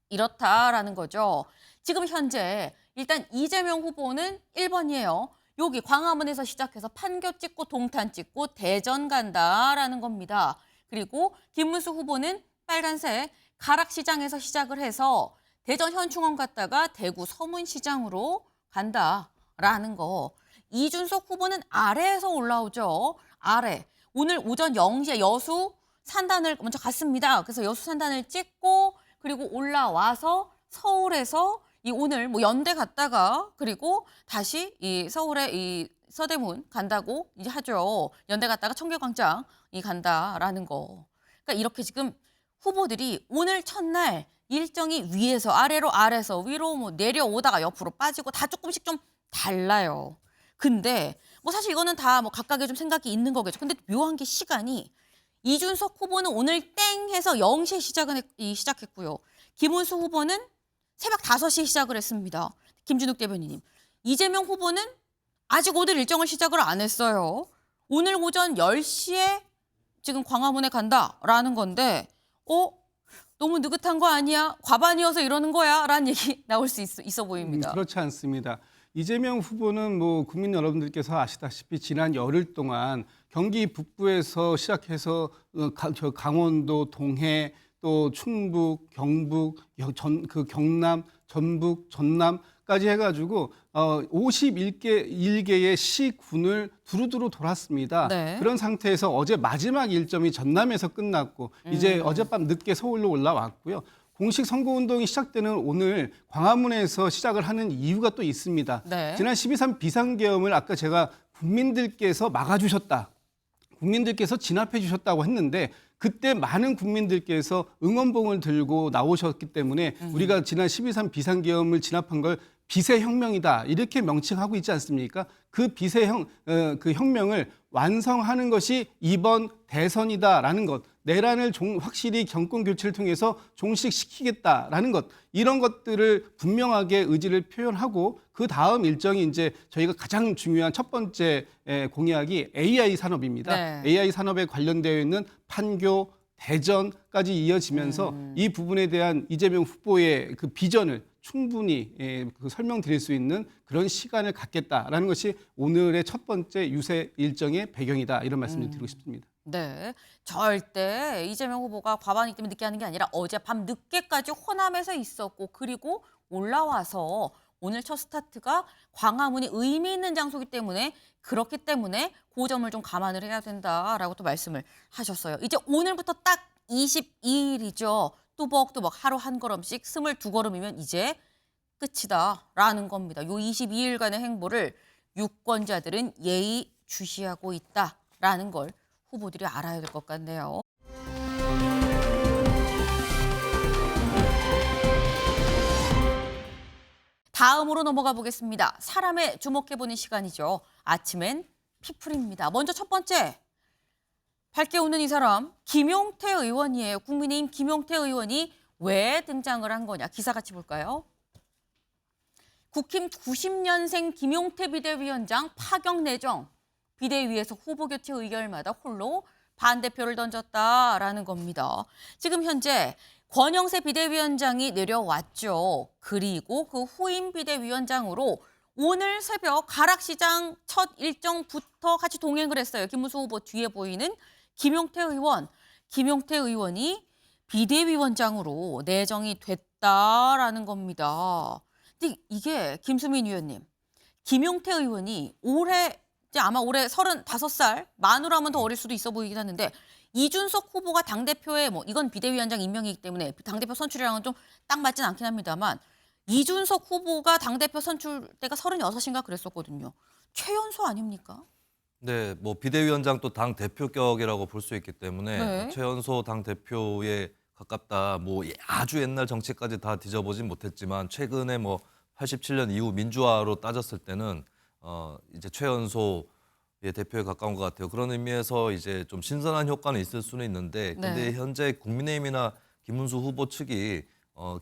이렇다라는 거죠. 지금 현재 일단 이재명 후보는 1번이에요. 여기 광화문에서 시작해서 판교 찍고 동탄 찍고 대전 간다라는 겁니다. 그리고 김문수 후보는 빨간색 가락시장에서 시작을 해서 대전 현충원 갔다가 대구 서문시장으로 간다라는 거. 이준석 후보는 아래에서 올라오죠. 아래. 오늘 오전 0시에 여수 산단을 먼저 갔습니다. 그래서 여수 산단을 찍고 그리고 올라와서 서울에서 이 오늘 뭐 연대 갔다가 그리고 다시 이 서울의 이 서대문 간다고 이제 하죠. 연대 갔다가 청계광장이 간다라는 거. 그러니까 이렇게 지금 후보들이 오늘 첫날 일정이 위에서 아래로 아래서 위로 뭐 내려오다가 옆으로 빠지고 다 조금씩 좀 달라요. 근데 뭐 사실 이거는 다 뭐 각각의 좀 생각이 있는 거겠죠. 근데 묘한 게 시간이 이준석 후보는 오늘 땡 해서 0시에 시작했고요. 김문수 후보는 새벽 5시에 시작을 했습니다. 김준욱 대변인님. 이재명 후보는 아직 오늘 일정을 시작을 안 했어요. 오늘 오전 10시에 지금 광화문에 간다라는 건데 너무 느긋한 거 아니야? 과반이어서 이러는 거야? 라는 얘기 나올 수 있어 보입니다. 그렇지 않습니다. 이재명 후보는 뭐 국민 여러분들께서 아시다시피 지난 열흘 동안 경기 북부에서 시작해서 강원도, 동해, 또 충북, 경북, 경남, 전북, 전남까지 해가지고 51개의 시군을 두루두루 돌았습니다. 네. 그런 상태에서 어제 마지막 일정이 전남에서 끝났고 이제 어젯밤 늦게 서울로 올라왔고요. 공식 선거운동이 시작되는 오늘 광화문에서 시작을 하는 이유가 또 있습니다. 네. 지난 12.3 비상계엄을 아까 제가 국민들께서 막아주셨다. 국민들께서 진압해 주셨다고 했는데 그때 많은 국민들께서 응원봉을 들고 나오셨기 때문에 우리가 지난 12.3 비상계엄을 진압한 걸 비세혁명이다 이렇게 명칭하고 있지 않습니까? 그 그 혁명을 완성하는 것이 이번 대선이다라는 것, 내란을 확실히 정권 교체를 통해서 종식시키겠다라는 것, 이런 것들을 분명하게 의지를 표현하고 그 다음 일정이 이제 저희가 가장 중요한 첫 번째 공약이 AI 산업입니다. 네. AI 산업에 관련되어 있는 판교, 대전까지 이어지면서 이 부분에 대한 이재명 후보의 그 비전을 충분히 설명드릴 수 있는 그런 시간을 갖겠다라는 것이 오늘의 첫 번째 유세 일정의 배경이다 이런 말씀을 드리고 싶습니다. 네, 절대 이재명 후보가 과반이기 때문에 늦게 하는 게 아니라 어제 밤 늦게까지 호남에서 있었고 그리고 올라와서 오늘 첫 스타트가 광화문이 의미 있는 장소이기 때문에 그렇기 때문에 그 점을 좀 감안을 해야 된다라고 또 말씀을 하셨어요. 이제 오늘부터 딱 22일이죠. 뚜벅뚜벅 하루 한 걸음씩 22걸음이면 이제 끝이다라는 겁니다. 요 22일간의 행보를 유권자들은 예의주시하고 있다라는 걸 후보들이 알아야 될 것 같네요. 다음으로 넘어가 보겠습니다. 사람에 주목해보는 시간이죠. 아침엔 피플입니다. 먼저 첫 번째, 밝게 웃는 이 사람, 김용태 의원이에요. 국민의힘 김용태 의원이 왜 등장을 한 거냐. 기사 같이 볼까요? 국힘 90년생 김용태 비대위원장 파격 내정. 비대위에서 후보 교체 의결마다 홀로 반대표를 던졌다라는 겁니다. 지금 현재 권영세 비대위원장이 내려왔죠. 그리고 그 후임 비대위원장으로 오늘 새벽 가락시장 첫 일정부터 같이 동행을 했어요. 김문수 후보 뒤에 보이는 김용태 의원. 김용태 의원이 비대위원장으로 내정이 됐다라는 겁니다. 근데 이게 김수민 의원님, 김용태 의원이 아마 올해 35살, 만으로 하면 더 어릴 수도 있어 보이긴 하는데 이준석 후보가 당대표에 이건 비대위원장 임명이기 때문에 당대표 선출이랑은 좀 딱 맞진 않긴 합니다만 이준석 후보가 당대표 선출 때가 36인가 그랬었거든요. 최연소 아닙니까? 네, 비대위원장 또 당 대표격이라고 볼 수 있기 때문에 네. 최연소 당 대표에 가깝다. 아주 옛날 정치까지 다 뒤져보진 못했지만 최근에 87년 이후 민주화로 따졌을 때는 이제 최연소의 대표에 가까운 것 같아요. 그런 의미에서 이제 좀 신선한 효과는 있을 수는 있는데, 근데 네. 현재 국민의힘이나 김문수 후보 측이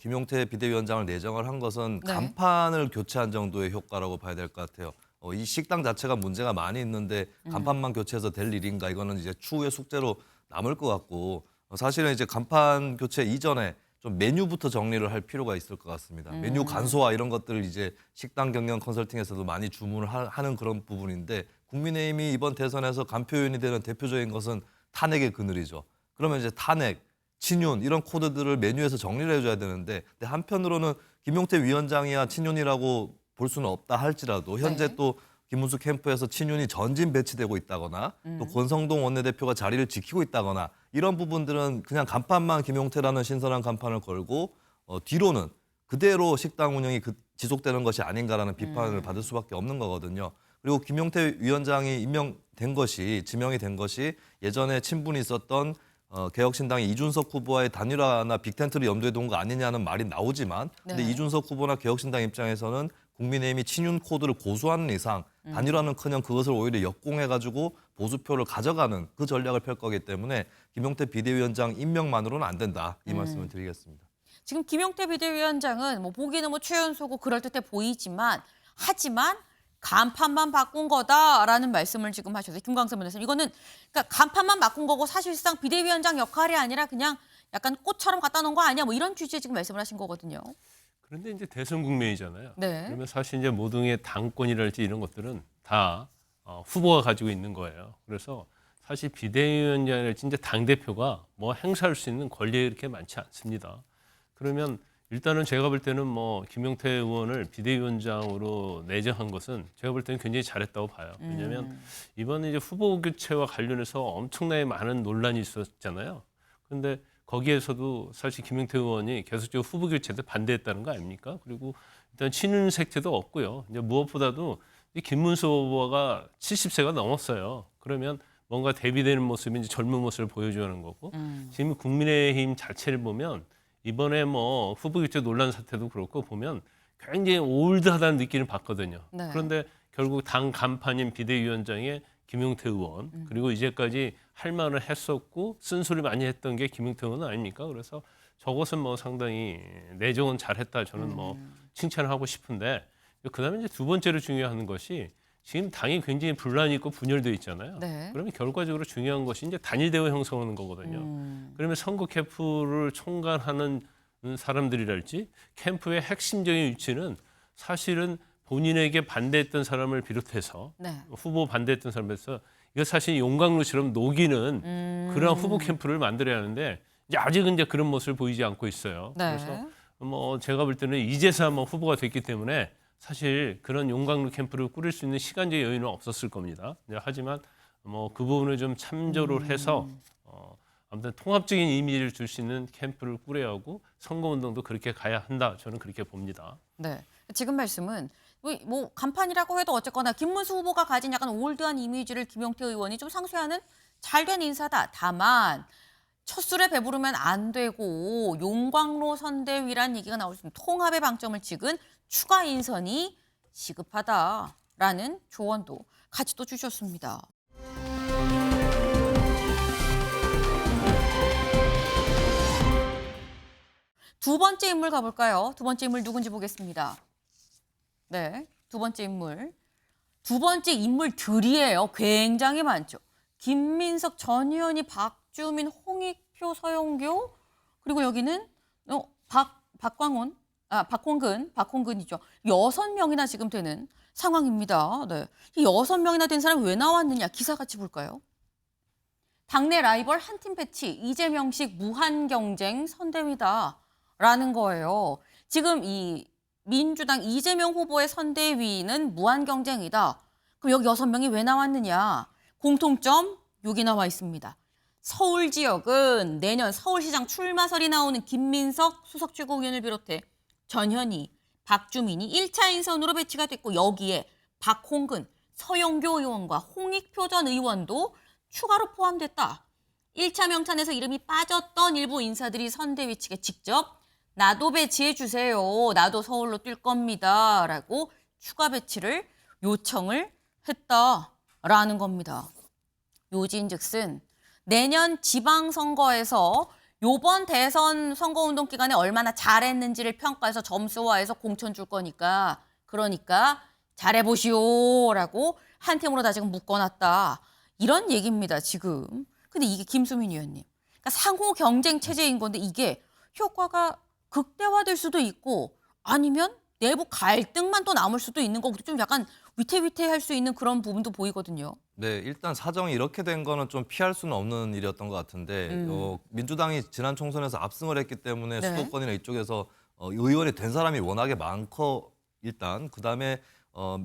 김용태 비대위원장을 내정을 한 것은 네. 간판을 교체한 정도의 효과라고 봐야 될 것 같아요. 이 식당 자체가 문제가 많이 있는데 간판만 교체해서 될 일인가, 이거는 이제 추후의 숙제로 남을 것 같고, 사실은 이제 간판 교체 이전에 좀 메뉴부터 정리를 할 필요가 있을 것 같습니다. 메뉴 간소화 이런 것들을 이제 식당 경영 컨설팅에서도 많이 주문을 하는 그런 부분인데, 국민의힘이 이번 대선에서 간표 요인이 되는 대표적인 것은 탄핵의 그늘이죠. 그러면 이제 탄핵, 친윤 이런 코드들을 메뉴에서 정리를 해줘야 되는데, 근데 한편으로는 김용태 위원장이야 친윤이라고 볼 수는 없다 할지라도 현제 네. 또 김문수 캠프에서 친윤이 전진 배치되고 있다거나 또 권성동 원내대표가 자리를 지키고 있다거나 이런 부분들은 그냥 간판만 김용태라는 신선한 간판을 걸고 뒤로는 그대로 식당 운영이 지속되는 것이 아닌가라는 비판을 받을 수밖에 없는 거거든요. 그리고 김용태 위원장이 지명이 된 것이 예전에 친분이 있었던 개혁신당의 이준석 후보와의 단일화나 빅텐트를 염두에 둔 거 아니냐는 말이 나오지만, 근데 네. 이준석 후보나 개혁신당 입장에서는 국민의힘이 친윤 코드를 고수하는 이상 단일화는커녕 그것을 오히려 역공해가지고 보수표를 가져가는 그 전략을 펼 거기 때문에 김용태 비대위원장 임명만으로는 안 된다, 이 말씀을 드리겠습니다. 지금 김용태 비대위원장은 뭐 보기에는 뭐 최연소고 그럴듯해 보이지만 하지만 간판만 바꾼 거다라는 말씀을 지금 하셨어요. 김광선 변호사님. 이거는 그러니까 간판만 바꾼 거고 사실상 비대위원장 역할이 아니라 그냥 약간 꽃처럼 갖다 놓은 거 아니야? 뭐 이런 취지의 지금 말씀을 하신 거거든요. 그런데 이제 대선 국면이잖아요. 네. 그러면 사실 이제 모든 당권이랄지 이런 것들은 다 후보가 가지고 있는 거예요. 그래서 사실 비대위원장이랄지 이제 당대표가 뭐 행사할 수 있는 권리가 이렇게 많지 않습니다. 그러면 일단은 제가 볼 때는 뭐 김용태 의원을 비대위원장으로 내정한 것은 제가 볼 때는 굉장히 잘했다고 봐요. 왜냐하면 이번에 이제 후보 교체와 관련해서 엄청나게 많은 논란이 있었잖아요. 그런데 거기에서도 사실 김용태 의원이 계속적으로 후보 교체에 반대했다는 거 아닙니까? 그리고 일단 친윤 색채도 없고요. 이제 무엇보다도 이 김문수 후보가 70세가 넘었어요. 그러면 뭔가 대비되는 모습이 이제 젊은 모습을 보여주는 거고, 지금 국민의힘 자체를 보면 이번에 뭐 후보 교체 논란 사태도 그렇고 보면 굉장히 올드하다는 느낌을 받거든요. 네. 그런데 결국 당 간판인 비대위원장의 김용태 의원, 그리고 이제까지 할 말을 했었고 쓴소리 많이 했던 게 김용태 의원 아닙니까? 그래서 저것은 뭐 상당히 내정은 잘했다, 저는 뭐 칭찬하고 싶은데, 그다음에 이제 두 번째로 중요한 것이 지금 당이 굉장히 분란이 있고 분열되어 있잖아요. 네. 그러면 결과적으로 중요한 것이 이제 단일 대우 형성하는 거거든요. 그러면 선거 캠프를 총괄하는 사람들이랄지 캠프의 핵심적인 위치는 사실은 본인에게 반대했던 사람을 비롯해서 네. 후보 반대했던 사람에서 이거 사실 용광로처럼 녹이는 그런 후보 캠프를 만들어야 하는데 이제 아직은 이제 그런 모습을 보이지 않고 있어요. 네. 그래서 뭐 제가 볼 때는 이제서 뭐 후보가 됐기 때문에 사실 그런 용광로 캠프를 꾸릴 수 있는 시간적 여유는 없었을 겁니다. 하지만 뭐 그 부분을 좀 참조를 해서 아무튼 통합적인 이미지를 줄 수 있는 캠프를 꾸려야 하고 선거운동도 그렇게 가야 한다. 저는 그렇게 봅니다. 네. 지금 말씀은 뭐 간판이라고 해도 어쨌거나 김문수 후보가 가진 약간 올드한 이미지를 김용태 의원이 좀 상쇄하는 잘된 인사다. 다만 첫 술에 배부르면 안 되고 용광로 선대위란 얘기가 나올 수 있는 통합의 방점을 찍은 추가 인선이 시급하다라는 조언도 같이 또 주셨습니다. 두 번째 인물 가볼까요? 두 번째 인물 누군지 보겠습니다. 네, 두 번째 인물. 두 번째 인물들이에요. 굉장히 많죠. 김민석 전 의원이 박주민, 홍익표, 서영교, 그리고 여기는 박홍근이죠. 6명이나 지금 되는 상황입니다. 네. 이 6명이나 된 사람이 왜 나왔느냐? 기사 같이 볼까요? 당내 라이벌 한 팀 패치, 이재명식 무한 경쟁 선대위다라는 거예요. 지금 이 민주당 이재명 후보의 선대위는 무한 경쟁이다. 그럼 여기 6명이 왜 나왔느냐? 공통점 여기 나와 있습니다. 서울 지역은 내년 서울시장 출마설이 나오는 김민석 수석 최고위원을 비롯해 전현희, 박주민이 1차 인선으로 배치가 됐고 여기에 박홍근, 서영교 의원과 홍익표 전 의원도 추가로 포함됐다. 1차 명단에서 이름이 빠졌던 일부 인사들이 선대위 측에 직접 나도 배치해 주세요. 나도 서울로 뛸 겁니다. 라고 추가 배치를 요청을 했다라는 겁니다. 요지인즉슨 내년 지방선거에서 요번 대선 선거운동 기간에 얼마나 잘했는지를 평가해서 점수화해서 공천 줄 거니까 그러니까 잘해보시오라고 한 팀으로 다 지금 묶어놨다. 이런 얘기입니다, 지금. 근데 이게 김수민 의원님. 그러니까 상호 경쟁 체제인 건데 이게 효과가 극대화될 수도 있고 아니면 내부 갈등만 또 남을 수도 있는 거고 좀 약간 위태위태할 수 있는 그런 부분도 보이거든요. 네, 일단 사정이 이렇게 된 거는 좀 피할 수는 없는 일이었던 것 같은데 민주당이 지난 총선에서 압승을 했기 때문에 네. 수도권이나 이쪽에서 의원이 된 사람이 워낙에 많고 일단 그다음에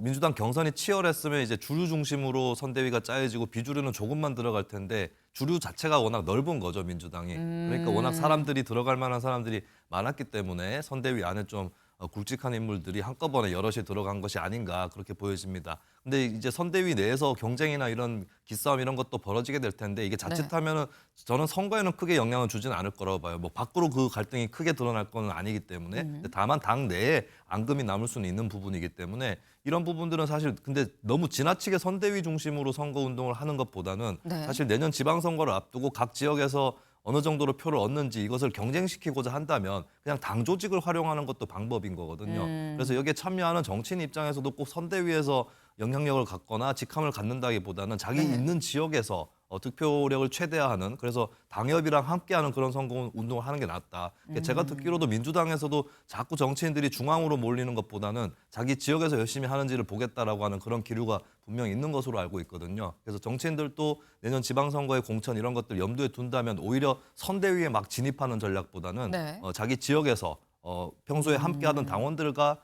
민주당 경선이 치열했으면 이제 주류 중심으로 선대위가 짜여지고 비주류는 조금만 들어갈 텐데 주류 자체가 워낙 넓은 거죠, 민주당이. 그러니까 워낙 사람들이 들어갈 만한 사람들이 많았기 때문에 선대위 안에 좀 굵직한 인물들이 한꺼번에 여럿이 들어간 것이 아닌가 그렇게 보여집니다. 근데 이제 선대위 내에서 경쟁이나 이런 기싸움 이런 것도 벌어지게 될 텐데 이게 자칫하면은 저는 선거에는 크게 영향을 주지는 않을 거라고 봐요. 뭐 밖으로 그 갈등이 크게 드러날 건 아니기 때문에 근데 다만 당 내에 앙금이 남을 수는 있는 부분이기 때문에 이런 부분들은 사실 근데 너무 지나치게 선대위 중심으로 선거 운동을 하는 것보다는 사실 내년 지방선거를 앞두고 각 지역에서 어느 정도로 표를 얻는지 이것을 경쟁시키고자 한다면 그냥 당 조직을 활용하는 것도 방법인 거거든요. 그래서 여기에 참여하는 정치인 입장에서도 꼭 선대위에서 영향력을 갖거나 직함을 갖는다기보다는 자기 있는 지역에서 득표력을 최대화하는 그래서 당협이랑 함께하는 그런 선거 운동을 하는 게 낫다. 제가 듣기로도 민주당에서도 자꾸 정치인들이 중앙으로 몰리는 것보다는 자기 지역에서 열심히 하는지를 보겠다라고 하는 그런 기류가 분명히 있는 것으로 알고 있거든요. 그래서 정치인들도 내년 지방선거의 공천 이런 것들 염두에 둔다면 오히려 선대위에 막 진입하는 전략보다는 자기 지역에서 평소에 함께하던 당원들과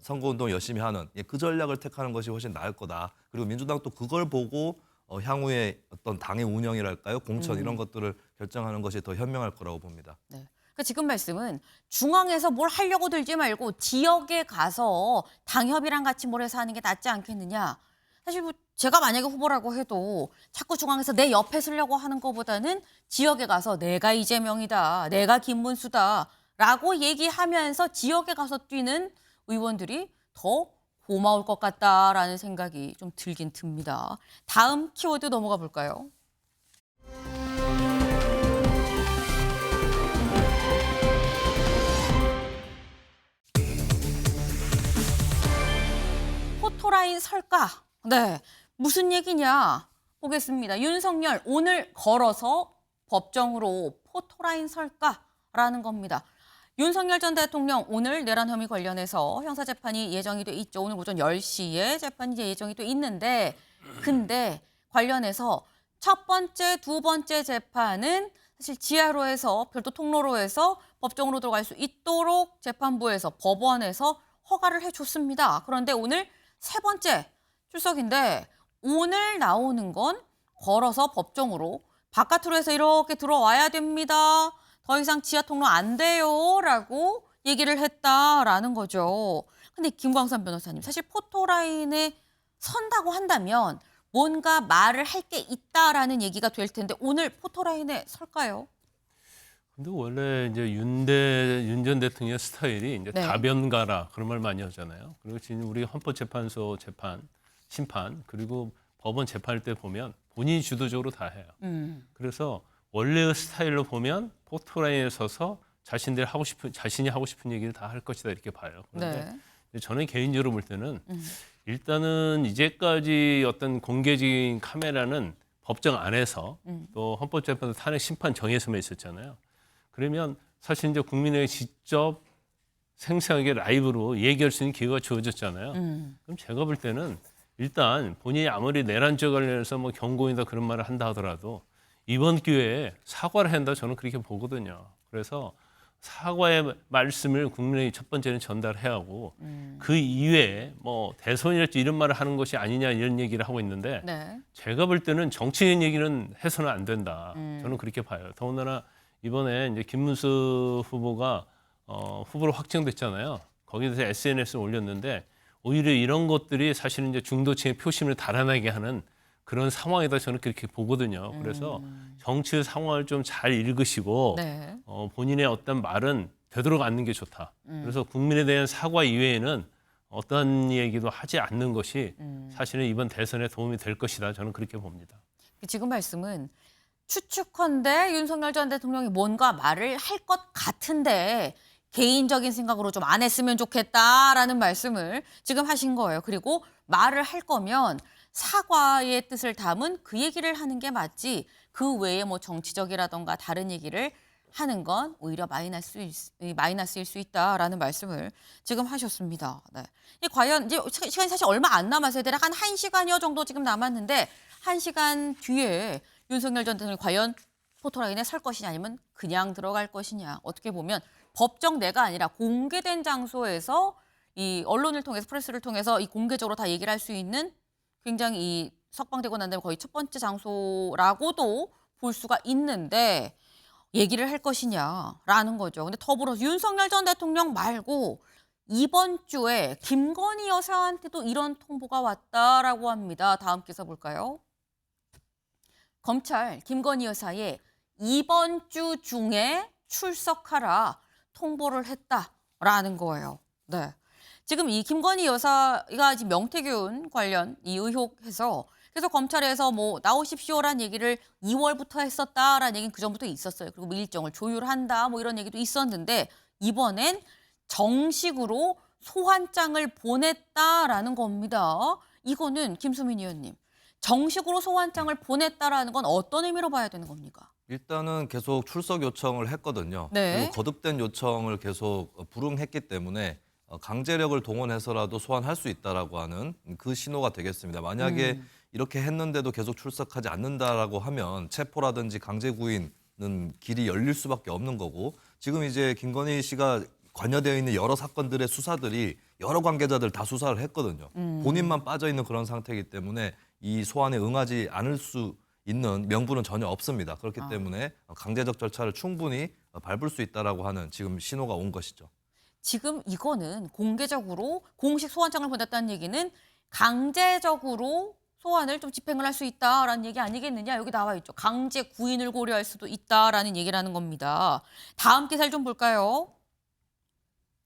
선거운동 열심히 하는 그 전략을 택하는 것이 훨씬 나을 거다. 그리고 민주당도 그걸 보고 향후에 어떤 당의 운영이랄까요? 공천 이런 것들을 결정하는 것이 더 현명할 거라고 봅니다. 네. 그러니까 지금 말씀은 중앙에서 뭘 하려고 들지 말고 지역에 가서 당협이랑 같이 뭘 해서 하는 게 낫지 않겠느냐. 사실 뭐 제가 만약에 후보라고 해도 자꾸 중앙에서 내 옆에 서려고 하는 것보다는 지역에 가서 내가 이재명이다, 내가 김문수다 라고 얘기하면서 지역에 가서 뛰는 의원들이 더 고마울 것 같다라는 생각이 좀 들긴 듭니다. 다음 키워드 넘어가 볼까요? 포토라인 설까? 네, 무슨 얘기냐? 보겠습니다. 윤석열 오늘 걸어서 법정으로 포토라인 설까라는 겁니다. 윤석열 전 대통령 오늘 내란 혐의 관련해서 형사재판이 예정이 돼 있죠. 오늘 오전 10시에 재판이 예정이 돼 있는데 근데 관련해서 첫 번째, 두 번째 재판은 사실 지하로 해서 별도 통로로 해서 법정으로 들어갈 수 있도록 재판부에서 법원에서 허가를 해줬습니다. 그런데 오늘 세 번째 출석인데 오늘 나오는 건 걸어서 법정으로 바깥으로 해서 이렇게 들어와야 됩니다. 더 이상 지하 통로 안 돼요라고 얘기를 했다라는 거죠. 근데 김광선 변호사님, 사실 포토라인에 선다고 한다면 뭔가 말을 할 게 있다라는 얘기가 될 텐데 오늘 포토라인에 설까요? 근데 원래 이제 윤 전 대통령의 스타일이 이제 다변가라 그런 말 많이 하잖아요. 그리고 지금 우리 헌법재판소 재판, 심판 그리고 법원 재판할 때 보면 본인이 주도적으로 다 해요. 그래서 원래의 스타일로 보면 포토라인에 서서 자신이 하고 싶은 얘기를 다 할 것이다 이렇게 봐요. 그런데 저는 개인적으로 볼 때는 일단은 이제까지 어떤 공개적인 카메라는 법정 안에서 또 헌법재판소 탄핵 심판 정에서만 있었잖아요. 그러면 사실 이제 국민에게 직접 생생하게 라이브로 얘기할 수 있는 기회가 주어졌잖아요. 그럼 제가 볼 때는 일단 본인이 아무리 내란죄 관련해서 뭐 경고이다 그런 말을 한다 하더라도 이번 기회에 사과를 한다 저는 그렇게 보거든요. 그래서 사과의 말씀을 국민에게 첫 번째는 전달해야 하고 그 이외에 뭐 대선이랄지 이런 말을 하는 것이 아니냐 이런 얘기를 하고 있는데 제가 볼 때는 정치인 얘기는 해서는 안 된다. 저는 그렇게 봐요. 더군다나 이번에 이제 김문수 후보가 후보로 확정됐잖아요. 거기에 대해서 SNS에 올렸는데 오히려 이런 것들이 사실은 이제 중도층의 표심을 달아나게 하는 그런 상황이다 저는 그렇게 보거든요. 그래서 정치의 상황을 좀 잘 읽으시고 본인의 어떤 말은 되도록 않는 게 좋다. 그래서 국민에 대한 사과 이외에는 어떤 얘기도 하지 않는 것이 사실은 이번 대선에 도움이 될 것이다. 저는 그렇게 봅니다. 지금 말씀은 추측컨대 윤석열 전 대통령이 뭔가 말을 할 것 같은데 개인적인 생각으로 좀 안 했으면 좋겠다라는 말씀을 지금 하신 거예요. 그리고 말을 할 거면 사과의 뜻을 담은 그 얘기를 하는 게 맞지 그 외에 뭐 정치적이라던가 다른 얘기를 하는 건 오히려 마이너스일 수 있다라는 말씀을 지금 하셨습니다. 네. 과연 이제 시간이 사실 얼마 안 남았어요. 대략 한 1시간여 정도 지금 남았는데 1시간 뒤에 윤석열 전 대통령이 과연 포토라인에 설 것이냐 아니면 그냥 들어갈 것이냐. 어떻게 보면 법정내가 아니라 공개된 장소에서 이 언론을 통해서 프레스를 통해서 이 공개적으로 다 얘기를 할 수 있는 굉장히 이 석방되고 난 다음에 거의 첫 번째 장소라고도 볼 수가 있는데 얘기를 할 것이냐라는 거죠. 근데 더불어서 윤석열 전 대통령 말고 이번 주에 김건희 여사한테도 이런 통보가 왔다라고 합니다. 다음 기사 볼까요? 검찰 김건희 여사의 이번 주 중에 출석하라 통보를 했다라는 거예요. 네. 지금 이 김건희 여사가 지금 명태균 관련 이 의혹해서 그래서 검찰에서 뭐 나오십시오라는 얘기를 2월부터 했었다라는 얘기는 그 전부터 있었어요. 그리고 뭐 일정을 조율한다 뭐 이런 얘기도 있었는데 이번엔 정식으로 소환장을 보냈다라는 겁니다. 이거는 김수민 의원님, 정식으로 소환장을 보냈다라는 건 어떤 의미로 봐야 되는 겁니까? 일단은 계속 출석 요청을 했거든요. 네. 그리고 거듭된 요청을 계속 불응했기 때문에 강제력을 동원해서라도 소환할 수 있다라고 하는 그 신호가 되겠습니다. 만약에 이렇게 했는데도 계속 출석하지 않는다라고 하면 체포라든지 강제 구인은 길이 열릴 수밖에 없는 거고 지금 이제 김건희 씨가 관여되어 있는 여러 사건들의 수사들이 여러 관계자들 다 수사를 했거든요. 본인만 빠져 있는 그런 상태이기 때문에 이 소환에 응하지 않을 수 있는 명분은 전혀 없습니다. 그렇기 때문에 강제적 절차를 충분히 밟을 수 있다라고 하는 지금 신호가 온 것이죠. 지금 이거는 공개적으로 공식 소환장을 보냈다는 얘기는 강제적으로 소환을 좀 집행을 할 수 있다라는 얘기 아니겠느냐. 여기 나와 있죠. 강제 구인을 고려할 수도 있다라는 얘기라는 겁니다. 다음 기사를 좀 볼까요?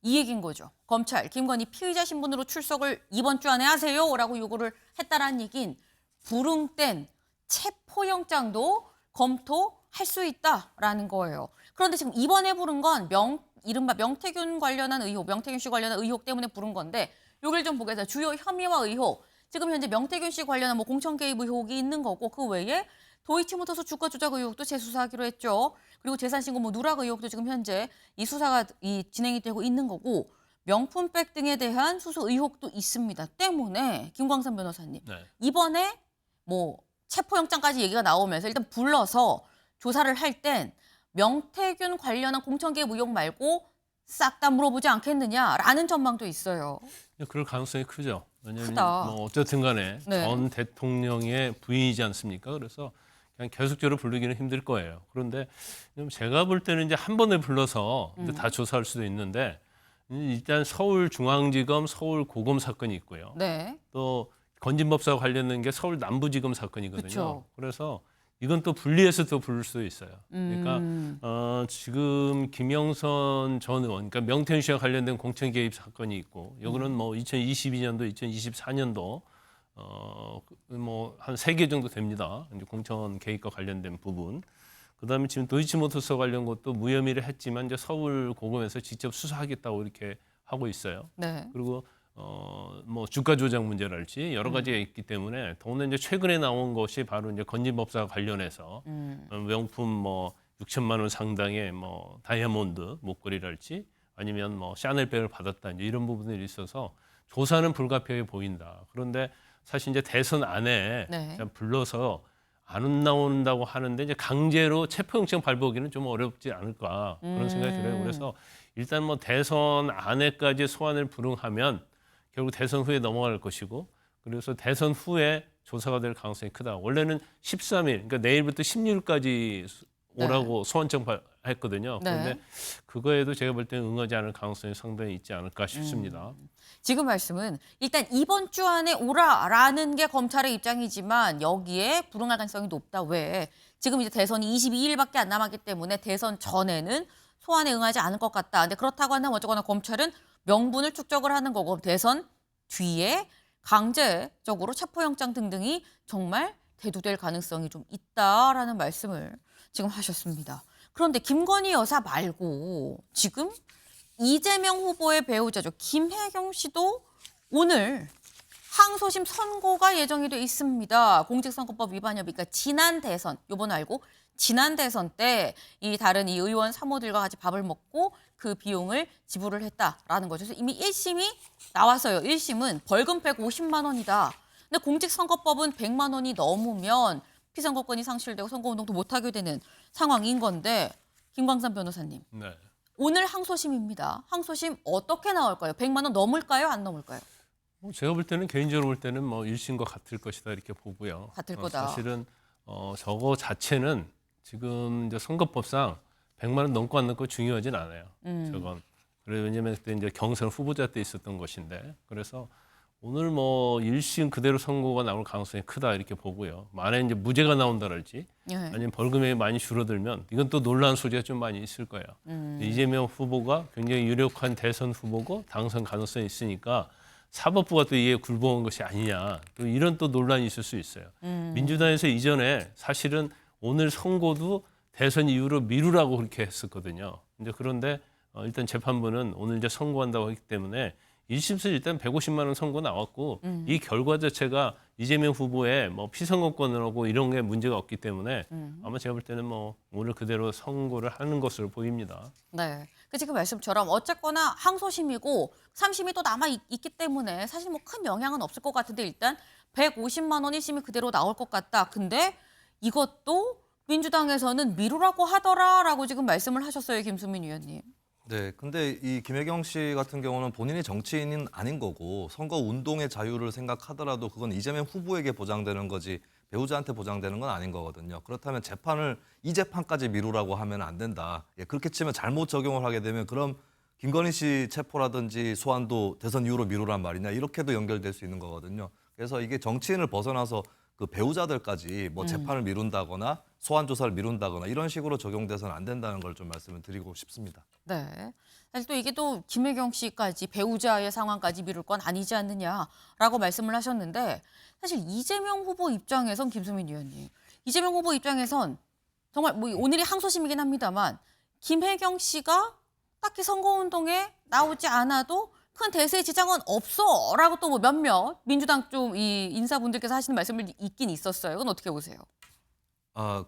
이 얘기인 거죠. 검찰 김건희 피의자 신분으로 출석을 이번 주 안에 하세요라고 요구를 했다라는 얘기는 불응된 체포영장도 검토할 수 있다라는 거예요. 그런데 지금 이번에 부른 건 이른바 명태균 관련한 의혹, 명태균 씨 관련한 의혹 때문에 부른 건데 여기를 좀 보겠습니다. 주요 혐의와 의혹. 지금 현재 명태균 씨 관련한 뭐 공천 개입 의혹이 있는 거고 그 외에 도이치모터스 주가 조작 의혹도 재수사하기로 했죠. 그리고 재산신고 뭐 누락 의혹도 지금 현재 이 수사가 진행이 되고 있는 거고 명품백 등에 대한 수수 의혹도 있습니다. 때문에 김광선 변호사님 이번에 뭐 체포영장까지 얘기가 나오면서 일단 불러서 조사를 할 땐 명태균 관련한 공천 개입 의혹 말고 싹 다 물어보지 않겠느냐라는 전망도 있어요. 그럴 가능성이 크죠. 왜냐하면 크다. 뭐 어쨌든 간에 네. 전 대통령의 부인이지 않습니까? 그래서 그냥 계속적으로 부르기는 힘들 거예요. 그런데 제가 볼 때는 이제 한 번에 불러서 다 조사할 수도 있는데 일단 서울중앙지검 서울고검 사건이 있고요. 네. 또 건진법사와 관련된 게 서울 남부지검 사건이거든요. 그쵸. 그래서 이건 또 분리해서 또 부를 수도 있어요. 그러니까 지금 김영선 전 의원, 그러니까 명태균 씨와 관련된 공천 개입 사건이 있고, 이거는 뭐 2022년도, 2024년도 뭐 한 3개 정도 됩니다. 이제 공천 개입과 관련된 부분. 그다음에 지금 도이치모터스 관련 것도 무혐의를 했지만 이제 서울 고검에서 직접 수사하겠다고 이렇게 하고 있어요. 네. 그리고 뭐 주가 조작 문제랄지 여러 가지가 있기 때문에 더군다나 이제 최근에 나온 것이 바로 이제 건진법사 관련해서 명품 뭐 6천만 원 상당의 뭐 다이아몬드 목걸이랄지 아니면 뭐 샤넬백을 받았다 이제 이런 부분들이 있어서 조사는 불가피하게 보인다. 그런데 사실 이제 대선 안에 불러서 안 나온다고 하는데 이제 강제로 체포영장 발부하기는 좀 어렵지 않을까 그런 생각이 들어요. 그래서 일단 뭐 대선 안에까지 소환을 불응하면 결국 대선 후에 넘어갈 것이고 그래서 대선 후에 조사가 될 가능성이 크다. 원래는 13일, 그러니까 내일부터 16일까지 오라고 소환장 했거든요. 그런데 그거에도 제가 볼 때는 응하지 않을 가능성이 상당히 있지 않을까 싶습니다. 지금 말씀은 일단 이번 주 안에 오라라는 게 검찰의 입장이지만 여기에 불응할 가능성이 높다. 왜? 지금 이제 대선이 22일밖에 안 남았기 때문에 대선 전에는 소환에 응하지 않을 것 같다. 근데 그렇다고 한다면 어쨌거나 검찰은 명분을 축적을 하는 거고 대선 뒤에 강제적으로 체포영장 등등이 정말 대두될 가능성이 좀 있다라는 말씀을 지금 하셨습니다. 그런데 김건희 여사 말고 지금 이재명 후보의 배우자죠. 김혜경 씨도 오늘 항소심 선고가 예정이 돼 있습니다. 공직선거법 위반 혐의, 그러니까 지난 대선, 요번 알고 지난 대선 때 이 다른 이 의원 사모들과 같이 밥을 먹고 그 비용을 지불을 했다라는 거죠. 그래서 이미 1심이 나왔어요. 1심은 벌금 150만 원이다. 근데 공직선거법은 100만 원이 넘으면 피선거권이 상실되고 선거운동도 못하게 되는 상황인 건데 김광삼 변호사님. 네. 오늘 항소심입니다. 항소심 어떻게 나올까요? 100만 원 넘을까요? 안 넘을까요? 제가 볼 때는 개인적으로 볼 때는 뭐 1심과 같을 것이다 이렇게 보고요. 같을 거다. 사실은 저거 자체는 지금 이제 선거법상 100만 원 넘고 안 넘고 중요하진 않아요. 저건. 그래 왜냐면 그때 이제 경선 후보자 때 있었던 것인데 그래서 오늘 뭐 1심 그대로 선고가 나올 가능성이 크다 이렇게 보고요. 만에 이제 무죄가 나온다랄지 아니면 벌금이 많이 줄어들면 이건 또 논란 소지가 좀 많이 있을 거예요. 이재명 후보가 굉장히 유력한 대선 후보고 당선 가능성이 있으니까 사법부가 또 이에 굴복한 것이 아니냐. 또 이런 또 논란이 있을 수 있어요. 민주당에서 이전에 사실은 오늘 선고도 대선 이후로 미루라고 그렇게 했었거든요. 이제 그런데 일단 재판부는 오늘 이제 선고한다고 했기 때문에 1심에서 일단 150만 원 선고 나왔고 이 결과 자체가 이재명 후보의 뭐 피선거권하고 이런 게 문제가 없기 때문에 아마 제가 볼 때는 뭐 오늘 그대로 선고를 하는 것으로 보입니다. 네. 그 지금 말씀처럼 어쨌거나 항소심이고 3심이 또 남아 있기 때문에 사실 뭐 큰 영향은 없을 것 같은데 일단 150만 원 1심이 그대로 나올 것 같다. 근데 이것도 민주당에서는 미루라고 하더라라고 지금 말씀을 하셨어요. 김수민 의원님. 네, 근데 이 김혜경 씨 같은 경우는 본인이 정치인은 아닌 거고 선거 운동의 자유를 생각하더라도 그건 이재명 후보에게 보장되는 거지 배우자한테 보장되는 건 아닌 거거든요. 그렇다면 재판을 이 재판까지 미루라고 하면 안 된다. 그렇게 치면 잘못 적용을 하게 되면 그럼 김건희 씨 체포라든지 소환도 대선 이후로 미루란 말이냐 이렇게도 연결될 수 있는 거거든요. 그래서 이게 정치인을 벗어나서 그 배우자들까지 뭐 재판을 미룬다거나 소환 조사를 미룬다거나 이런 식으로 적용돼서는 안 된다는 걸 좀 말씀을 드리고 싶습니다. 네. 사실 또 이게 또 김혜경 씨까지 배우자의 상황까지 미룰 건 아니지 않느냐라고 말씀을 하셨는데 사실 이재명 후보 입장에선 김수민 의원님, 이재명 후보 입장에선 정말 뭐 오늘이 항소심이긴 합니다만 김혜경 씨가 딱히 선거운동에 나오지 않아도 큰 대세의 지장은 없어라고 또 뭐 몇몇 민주당 좀 이 인사분들께서 하시는 말씀을 있긴 있었어요. 그건 어떻게 보세요?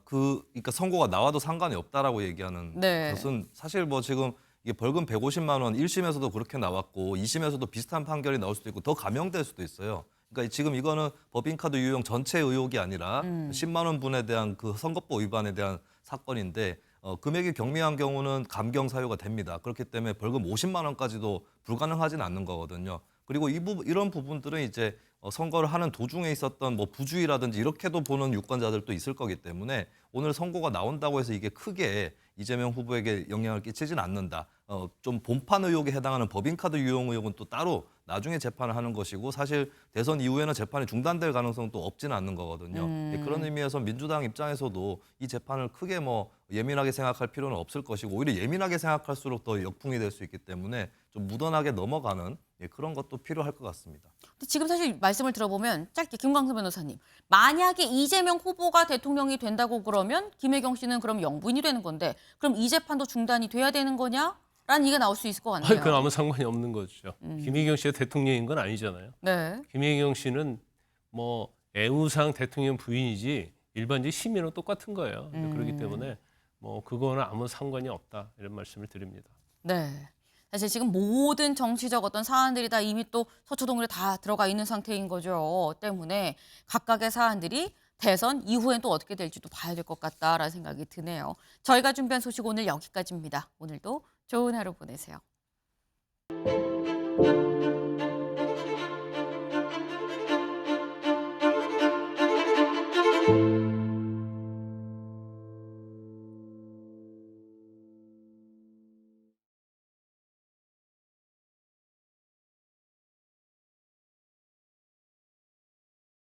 그러니까 선고가 나와도 상관이 없다라고 얘기하는 것은 사실 뭐 지금 이게 벌금 150만 원 1심에서도 그렇게 나왔고 2심에서도 비슷한 판결이 나올 수도 있고 더 감형될 수도 있어요. 그러니까 지금 이거는 법인카드 유용 전체 의혹이 아니라 10만 원 분에 대한 그 선거법 위반에 대한 사건인데 금액이 경미한 경우는 감경 사유가 됩니다. 그렇기 때문에 벌금 50만 원까지도 불가능하지는 않는 거거든요. 그리고 이런 부분들은 이제 선거를 하는 도중에 있었던 뭐 부주의라든지 이렇게도 보는 유권자들도 있을 거기 때문에 오늘 선고가 나온다고 해서 이게 크게 이재명 후보에게 영향을 끼치진 않는다. 좀 본판 의혹에 해당하는 법인카드 유용 의혹은 또 따로 나중에 재판을 하는 것이고 사실 대선 이후에는 재판이 중단될 가능성도 없지는 않는 거거든요. 그런 의미에서 민주당 입장에서도 이 재판을 크게 뭐 예민하게 생각할 필요는 없을 것이고 오히려 예민하게 생각할수록 더 역풍이 될 수 있기 때문에 좀 무던하게 넘어가는 그런 것도 필요할 것 같습니다. 근데 지금 사실 말씀을 들어보면 짧게 김광수 변호사님, 만약에 이재명 후보가 대통령이 된다고 그러면 김혜경 씨는 그럼 영부인이 되는 건데 그럼 이 재판도 중단이 돼야 되는 거냐? 라는 얘기가 나올 수 있을 것 같네요. 그건 아무 상관이 없는 거죠. 김혜경 씨가 대통령인 건 아니잖아요. 네. 김혜경 씨는 뭐 애우상 대통령 부인이지 일반적 시민은 똑같은 거예요. 그렇기 때문에 뭐 그거는 아무 상관이 없다 이런 말씀을 드립니다. 네. 사실 지금 모든 정치적 어떤 사안들이 다 이미 또 서초동에 다 들어가 있는 상태인 거죠. 때문에 각각의 사안들이 대선 이후엔 또 어떻게 될지도 봐야 될 것 같다라는 생각이 드네요. 저희가 준비한 소식 오늘 여기까지입니다. 오늘도 좋은 하루 보내세요.